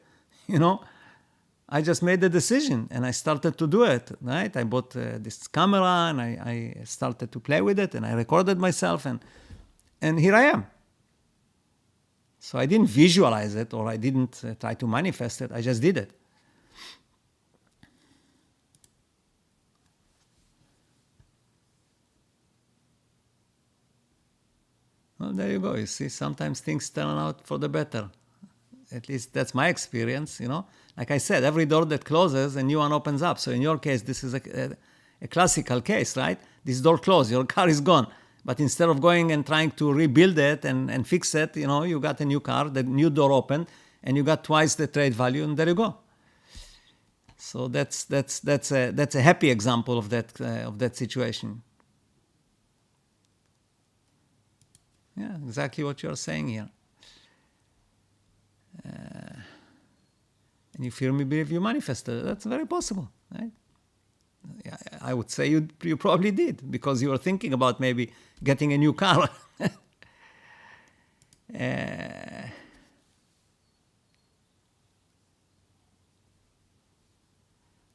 I just made the decision and I started to do it, right? I bought this camera and I started to play with it, and I recorded myself, and here I am. So I didn't visualize it, or I didn't try to manifest it. I just did it. Well, there you go. You see, sometimes things turn out for the better. At least that's my experience, Like I said, every door that closes, a new one opens up. So in your case, this is a classical case, right? This door closed, your car is gone. But instead of going and trying to rebuild it and fix it, you got a new car, the new door opened, and you got twice the trade value, and there you go. So that's a happy example of that situation. Yeah, exactly what you're saying here. And you firmly believe you manifested it. That's very possible, right? I would say you probably did, because you were thinking about maybe getting a new car.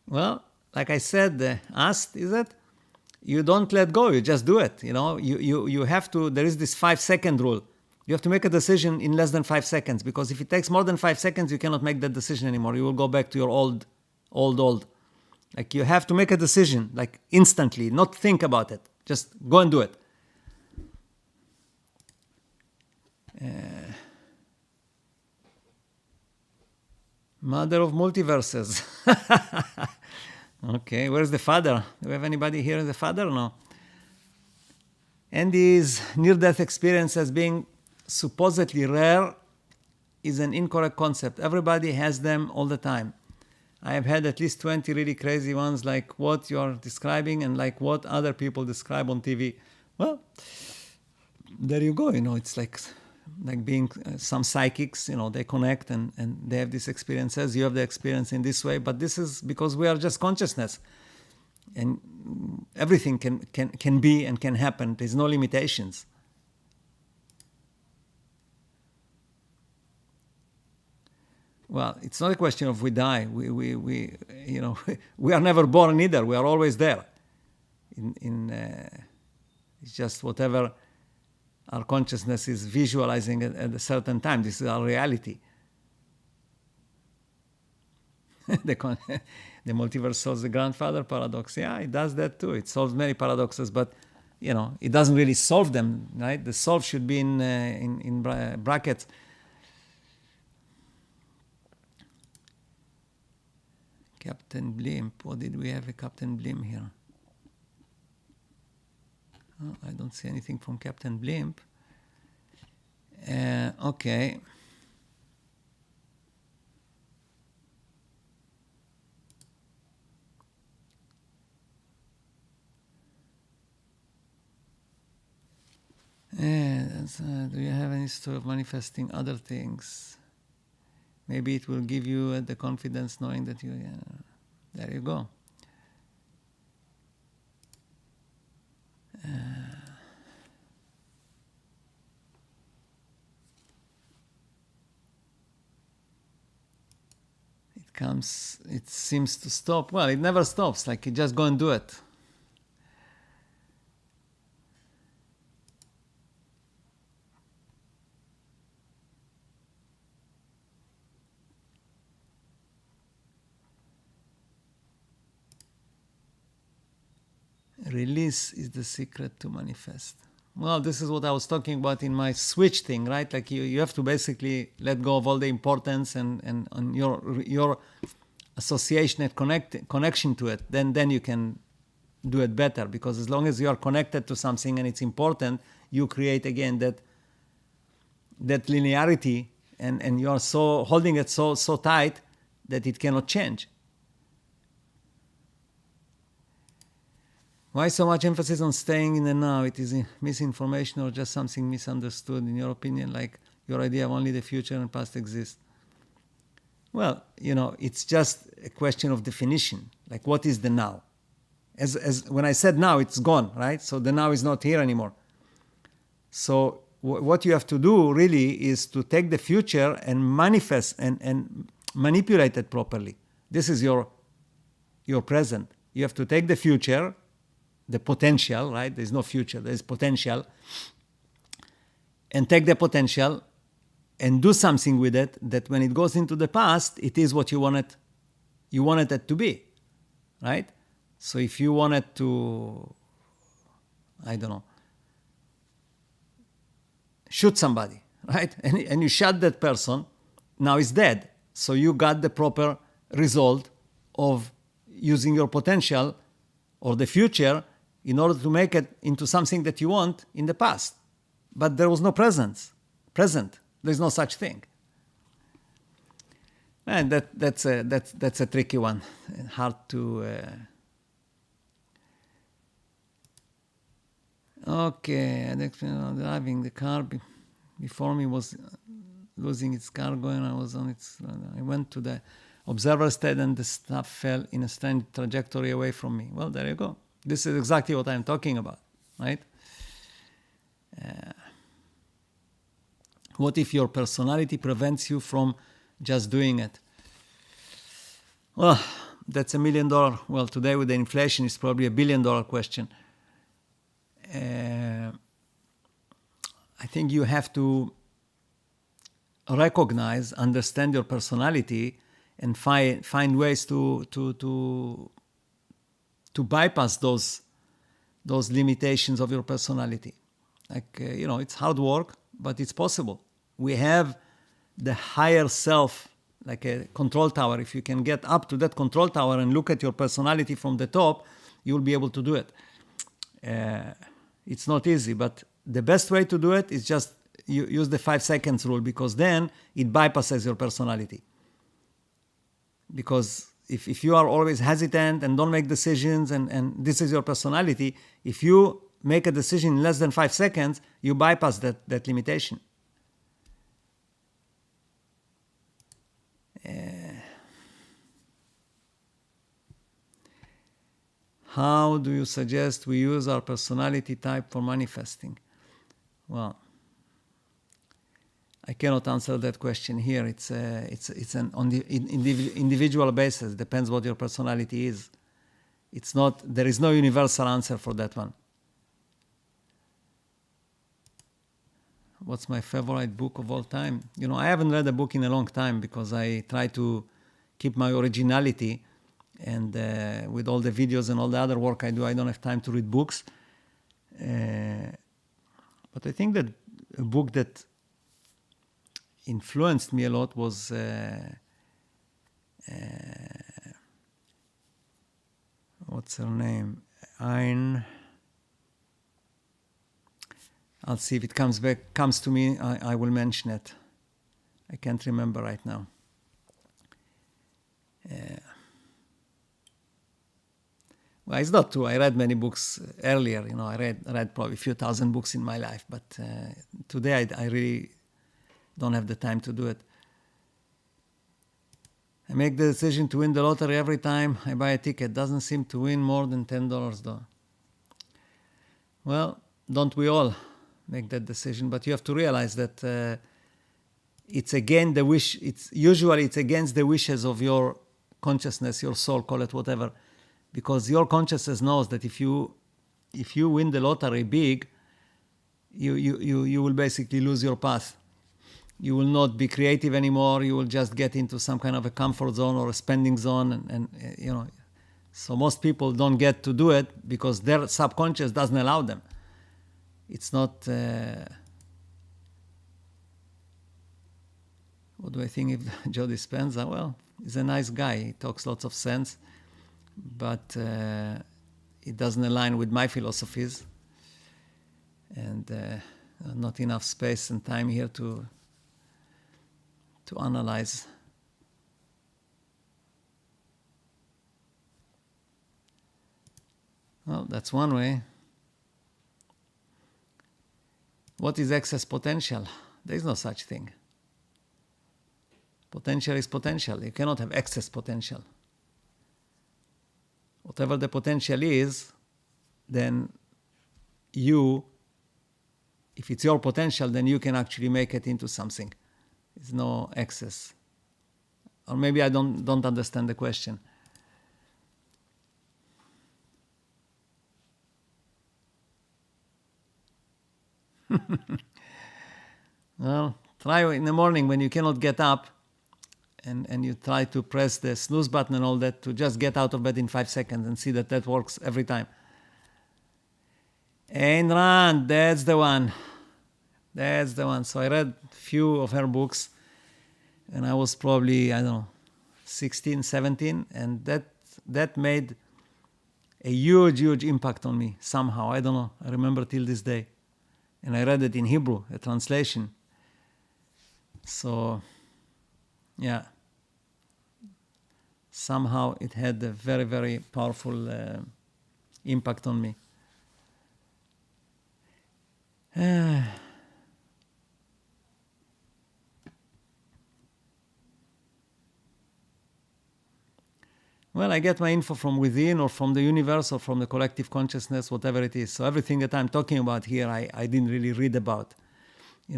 Well, like I said, asked, is it? You don't let go, you just do it. You have to, there is this 5-second rule. You have to make a decision in less than 5 seconds, because if it takes more than 5 seconds, you cannot make that decision anymore. You will go back to your old. Like, you have to make a decision, like, instantly, not think about it. Just go and do it. Mother of multiverses. Okay, where's the father? Do we have anybody here as the father? No. Andy's near-death experience as being supposedly rare is an incorrect concept. Everybody has them all the time. I have had at least 20 really crazy ones, like what you're describing and like what other people describe on TV. Well, there you go. It's like being some psychics, they connect and they have these experiences. You have the experience in this way, but this is because we are just consciousness, and everything can be and can happen. There's no limitations. Well, it's not a question of we die. We we are never born either. We are always there. It's just whatever our consciousness is visualizing at a certain time. This is our reality. The multiverse solves the grandfather paradox. Yeah, it does that too. It solves many paradoxes, but it doesn't really solve them, right? The solve should be in brackets. Captain Blimp. What did we have a Captain Blimp here? Oh, I don't see anything from Captain Blimp. Okay. Do you have any story of manifesting other things? Maybe it will give you the confidence knowing that you... there you go. it seems to stop. Well, it never stops. Like, you just go and do it. Release is the secret to manifest. Well, this is what I was talking about in my switch thing, right? Like, you have to basically let go of all the importance and your association and connection to it. Then you can do it better, because as long as you are connected to something and it's important, you create again that linearity, and you are so holding it so tight that it cannot change. Why so much emphasis on staying in the now? It is misinformation or just something misunderstood, in your opinion, like your idea of only the future and past exist? Well, it's just a question of definition. Like, what is the now? As when I said now, it's gone, right? So the now is not here anymore. So what you have to do really is to take the future and manifest and manipulate it properly. This is your present. You have to take the future, the potential, right? There's no future, there's potential. And take the potential and do something with it, that when it goes into the past, it is what you wanted it to be, right? So if you wanted to, I don't know, shoot somebody, right? And you shot that person, now he's dead. So you got the proper result of using your potential or the future in order to make it into something that you want in the past. But there was no present. There's no such thing. And that's a tricky one. Hard to... Okay, driving the car before me was losing its cargo, and I was on its... I went to the observer state, and the stuff fell in a strange trajectory away from me. Well, there you go. This is exactly what I'm talking about, right? What if your personality prevents you from just doing it? Well, that's $1 million. Well, today with the inflation, it's probably $1 billion question. I think you have to recognize, understand your personality, and find ways to bypass those limitations of your personality. Like, it's hard work, but it's possible. We have the higher self, like a control tower. If you can get up to that control tower and look at your personality from the top, you'll be able to do it. It's not easy, but the best way to do it is just use the 5 seconds rule, because then it bypasses your personality. Because if you are always hesitant and don't make decisions, and this is your personality, if you make a decision in less than 5 seconds, you bypass that limitation. How do you suggest we use our personality type for manifesting? Well, I cannot answer that question here. It's an on the individual basis. Depends what your personality is. There is no universal answer for that one. What's my favorite book of all time? I haven't read a book in a long time, because I try to keep my originality. And with all the videos and all the other work I do, I don't have time to read books. But I think that a book that influenced me a lot was what's her name? I'll see if it comes to me. I will mention it. I can't remember right now. Well, it's not true. I read many books earlier. I read probably a few thousand books in my life. But today I really don't have the time to do it. I make the decision to win the lottery every time I buy a ticket. Doesn't seem to win more than $10 though. Well, don't we all make that decision? But you have to realize that it's against the wishes of your consciousness, your soul, call it whatever, because your consciousness knows that if you win the lottery big, you will basically lose your path. You will not be creative anymore. You will just get into some kind of a comfort zone or a spending zone, and so most people don't get to do it because their subconscious doesn't allow them. It's not. What do I think of Joe Dispenza? Well, he's a nice guy. He talks lots of sense, but it doesn't align with my philosophies, and not enough space and time here to analyze. Well, that's one way. What is excess potential? There is no such thing. Potential is potential. You cannot have excess potential. Whatever the potential is, then if it's your potential, then you can actually make it into something. There's no excess. Or maybe I don't understand the question. Well, try in the morning when you cannot get up, and you try to press the snooze button and all that, to just get out of bed in 5 seconds and see that works every time. Ayn Rand, that's the one. That's the one. So I read a few of her books, and I was probably, 16, 17, and that made a huge impact on me somehow. I don't know. I remember till this day. And I read it in Hebrew, a translation. So, yeah. Somehow it had a very, very powerful impact on me. Well, I get my info from within, or from the universe, or from the collective consciousness, whatever it is. So everything that I'm talking about here, I didn't really read about.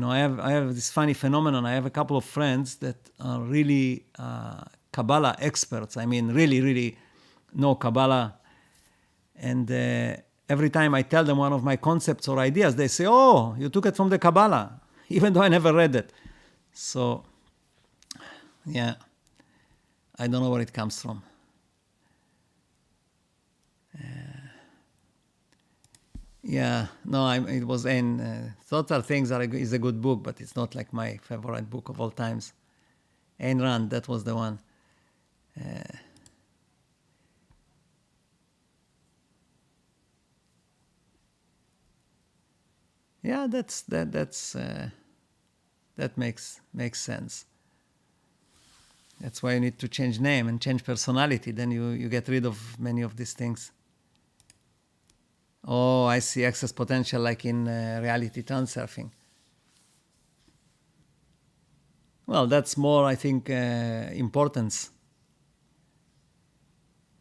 I have this funny phenomenon. I have a couple of friends that are really Kabbalah experts. I mean, really know Kabbalah. And every time I tell them one of my concepts or ideas, they say, "Oh, you took it from the Kabbalah," even though I never read it. So, yeah, I don't know where it comes from. It was Total Things is a good book, but it's not like my favorite book of all times. Ayn Rand, that was the one. That makes sense. That's why you need to change name and change personality. Then you get rid of many of these things. Oh, I see excess potential like in reality transurfing. Well, that's more, I think, importance.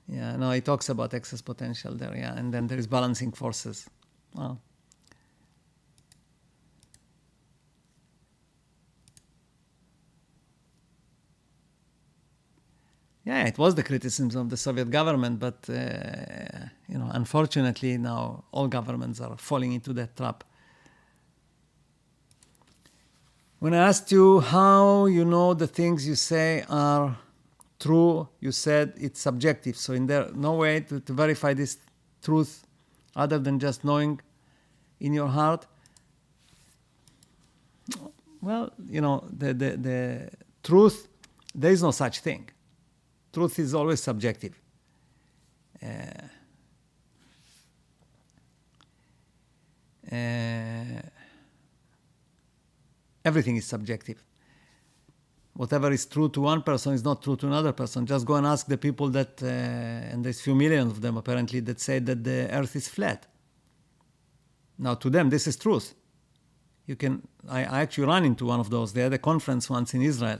Yeah, no, he talks about excess potential there, yeah, and then there is balancing forces. Well, yeah, it was the criticisms of the Soviet government, but unfortunately now all governments are falling into that trap. When I asked you how you know the things you say are true, you said it's subjective. So in there, no way to verify this truth other than just knowing in your heart. Well, the truth, there is no such thing. Truth is always subjective. Everything is subjective. Whatever is true to one person is not true to another person. Just go and ask the people that, and there's few millions of them apparently, that say that the earth is flat. Now to them, this is truth. I actually ran into one of those. They had a conference once in Israel.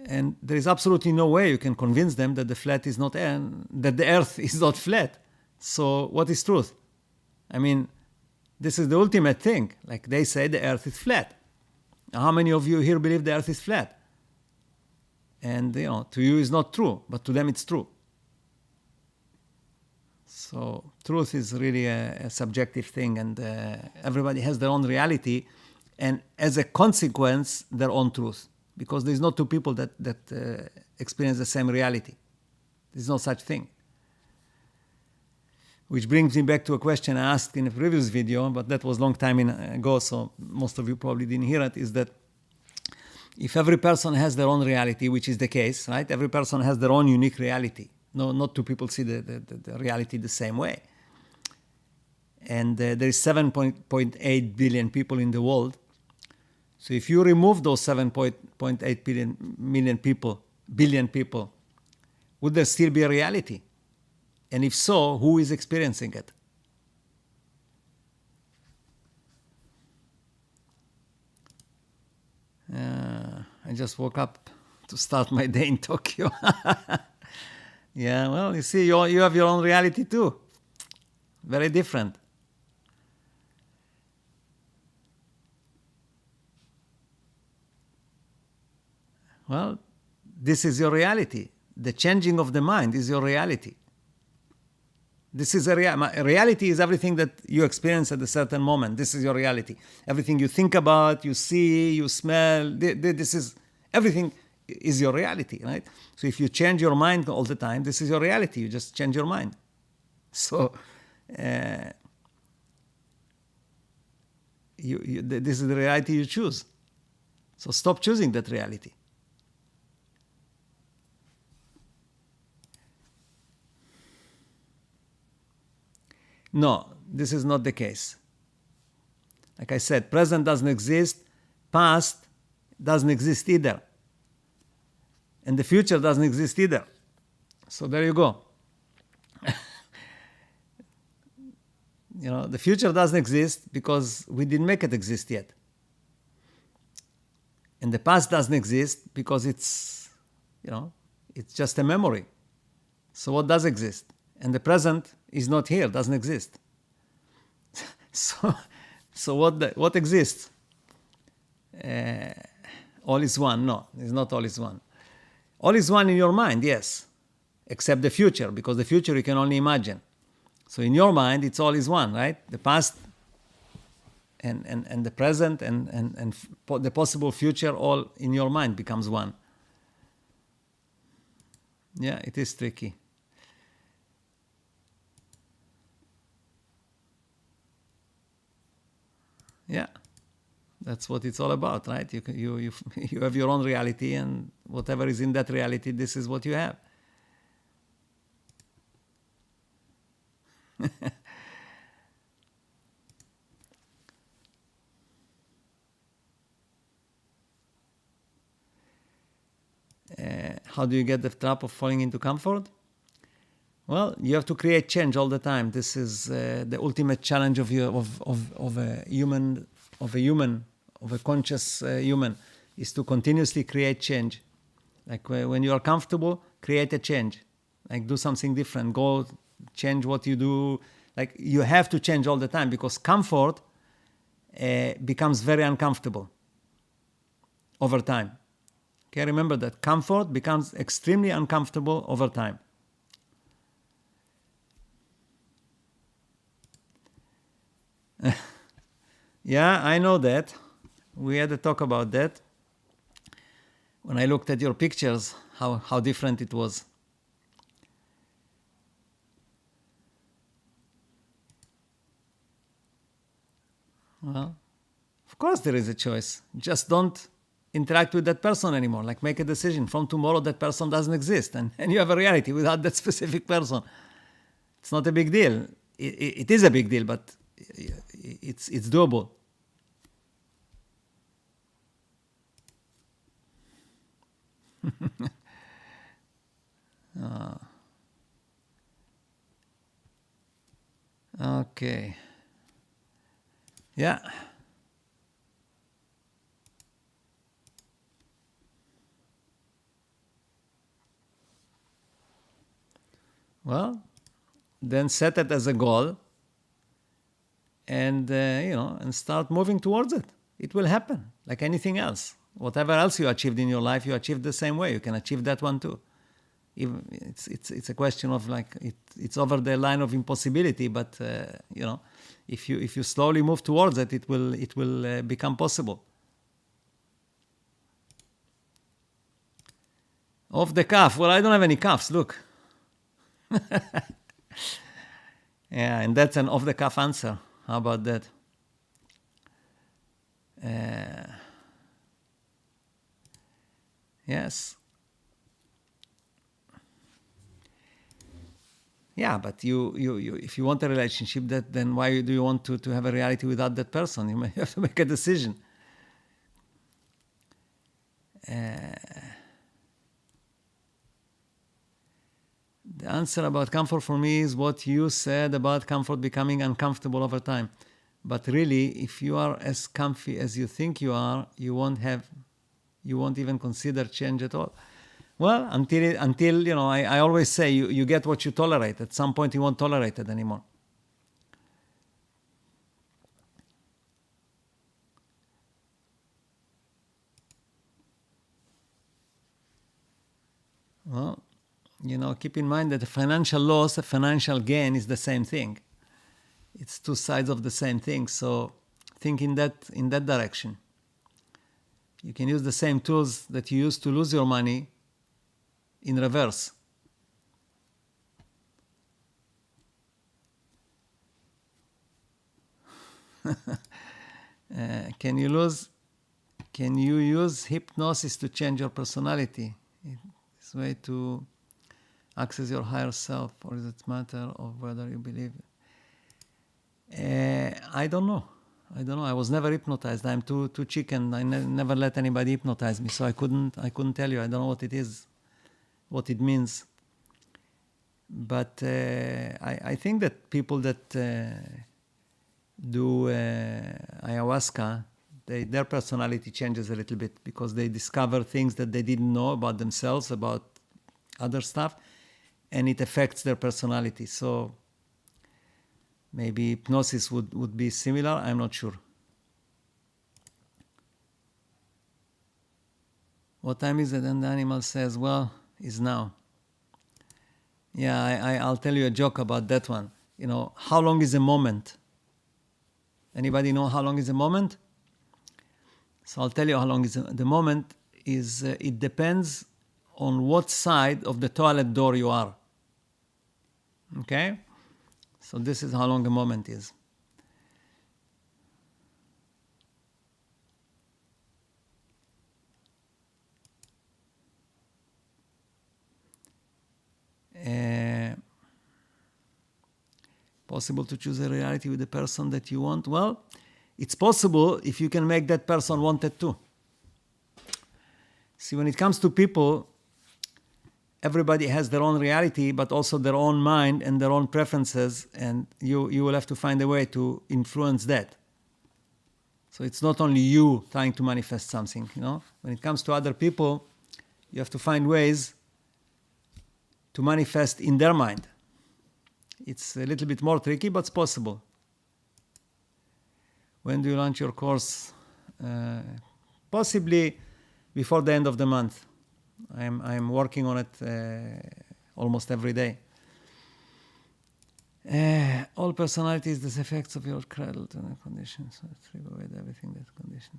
And there is absolutely no way you can convince them that that the earth is not flat. So what is truth? I mean, this is the ultimate thing. Like they say the earth is flat. Now, how many of you here believe the earth is flat? And to you is not true, but to them it's true. So truth is really a subjective thing, and everybody has their own reality, and as a consequence, their own truth. Because there's not two people that experience the same reality. There's no such thing. Which brings me back to a question I asked in a previous video, but that was a long time ago, so most of you probably didn't hear it, is that if every person has their own reality, which is the case, right? Every person has their own unique reality. No, not two people see the reality the same way. And there is 7.8 billion people in the world. So if you remove those 7.8 billion people, would there still be a reality? And if so, who is experiencing it? I just woke up to start my day in Tokyo. Yeah, well, you see, you have your own reality too. Very different. Well, this is your reality. The changing of the mind is your reality. This is reality is everything that you experience at a certain moment. This is your reality. Everything you think about, you see, you smell, this is, everything is your reality, right? So if you change your mind all the time, this is your reality. You just change your mind. So this is the reality you choose. So stop choosing that reality. No, this is not the case. Like I said, present doesn't exist, past doesn't exist either. And the future doesn't exist either. So there you go. The future doesn't exist because we didn't make it exist yet. And the past doesn't exist because it's just a memory. So what does exist? And the present is not here, doesn't exist. So what exists? All is one? No, it's not all is one. All is one in your mind, yes, except the future, because the future you can only imagine. So in your mind, it's all is one, right? The past and the present and the possible future, all in your mind becomes one. Yeah, it is tricky. Yeah, that's what it's all about, right? You have your own reality, and whatever is in that reality, this is what you have. How do you get the trap of falling into comfort? Well, you have to create change all the time. This is the ultimate challenge of a conscious human, is to continuously create change. Like when you are comfortable, create a change. Like do something different. Go change what you do. Like you have to change all the time, because comfort becomes very uncomfortable over time. Okay, remember that comfort becomes extremely uncomfortable over time. Yeah, I know that. We had a talk about that. When I looked at your pictures, how different it was. Well, of course there is a choice. Just don't interact with that person anymore. Like make a decision. From tomorrow that person doesn't exist, and you have a reality without that specific person. It's not a big deal. It is a big deal, but it's doable. Okay. Yeah. Well, then set it as a goal, and and start moving towards it. It will happen like anything else. Whatever else you achieved in your life, you achieved the same way. You can achieve that one too. Even it's a question of like it's over the line of impossibility, but you know, if you slowly move towards it, it will become possible. Off the cuff. Well, I don't have any cuffs. Look. Yeah, and that's an off the cuff answer. How about that? Yes. Yeah, but you if you want a relationship, then why do you want to have a reality without that person? You may have to make a decision. The answer about comfort for me is what you said about comfort becoming uncomfortable over time. But really, if you are as comfy as you think you are, you won't even consider change at all. Well, until you know, I always say you get what you tolerate. At some point, you won't tolerate it anymore. Well, you know, keep in mind that a financial loss, a financial gain is the same thing. It's two sides of the same thing. So think in that direction. You can use the same tools that you used to lose your money in reverse. Can you use hypnosis to change your personality? This way to access your higher self, or is it matter of whether you believe it? I don't know. I was never hypnotized. I'm too chicken. I never let anybody hypnotize me, so I couldn't tell you. I don't know what it is, what it means. But I think that people that do ayahuasca, their personality changes a little bit because they discover things that they didn't know about themselves, about other stuff, and it affects their personality. So maybe hypnosis would be similar. I'm not sure. What time is it? And the animal says, well, it's now. Yeah, I'll tell you a joke about that one. You know, how long is a moment? Anybody know how long is a moment? So I'll tell you how long is the moment is. It depends on what side of the toilet door you are. Okay? So this is how long a moment is. Possible to choose a reality with the person that you want? Well, it's possible if you can make that person want it too. See, when it comes to people, everybody has their own reality, but also their own mind and their own preferences, and you will have to find a way to influence that. So it's not only you trying to manifest something, you know. When it comes to other people, you have to find ways to manifest in their mind. It's a little bit more tricky, but it's possible. When do you launch your course? Possibly before the end of the month. I'm working on it almost every day. All personalities, the effects of your cradle to the conditions. Strip away everything that condition.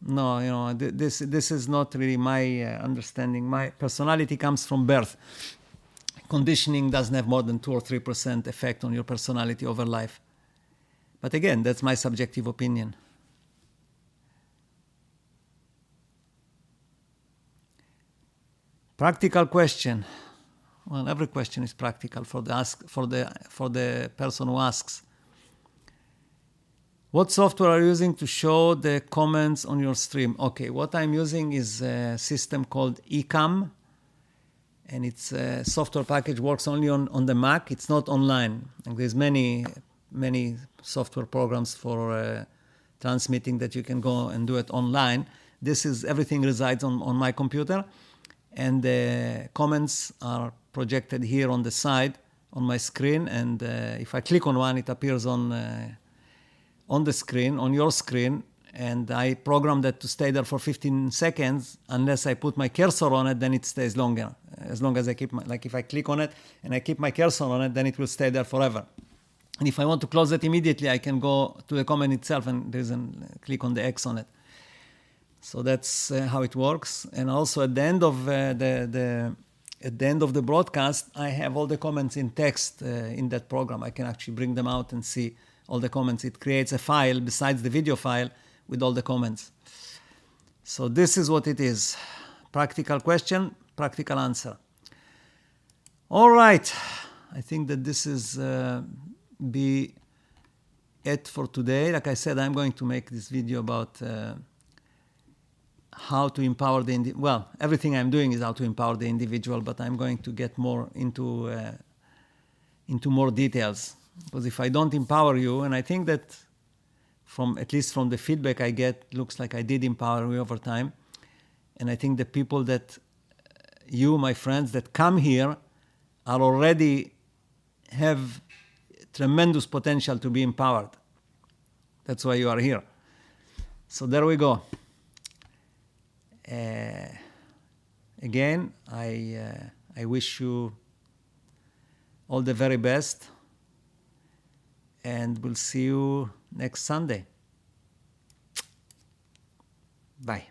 No, you know, this is not really my understanding. My personality comes from birth. Conditioning doesn't have more than 2 or 3% effect on your personality over life. But again, that's my subjective opinion. Practical question. Well, every question is practical for the person who asks. What software are you using to show the comments on your stream? Okay, what I'm using is a system called eCam. And it's a software package, works only on the Mac. It's not online. And there's many software programs for transmitting that you can go and do it online. Everything resides on my computer. And the comments are projected here on the side on my screen. And if I click on one, it appears on the screen, on your screen. and I programmed that to stay there for 15 seconds. Unless I put my cursor on it, then it stays longer. As long as I keep like if I click on it and I keep my cursor on it, then it will stay there forever. And if I want to close it immediately, I can go to the comment itself and click on the X on it. So that's how it works. And also at the end of the broadcast, I have all the comments in text in that program. I can actually bring them out and see all the comments. It creates a file besides the video file with all the comments. So this is what it is. Practical question, practical answer. All right. I think that this is be it for today. Like I said, I'm going to make this video about how to empower the well, everything I'm doing is how to empower the individual, but I'm going to get more into more details, because if I don't empower you, and I think that at least from the feedback I get, looks like I did empower you over time, and I think the people that you, my friends, that come here are already have tremendous potential to be empowered. That's why you are here. So there we go. Again, I wish you all the very best, and we'll see you next Sunday. Bye.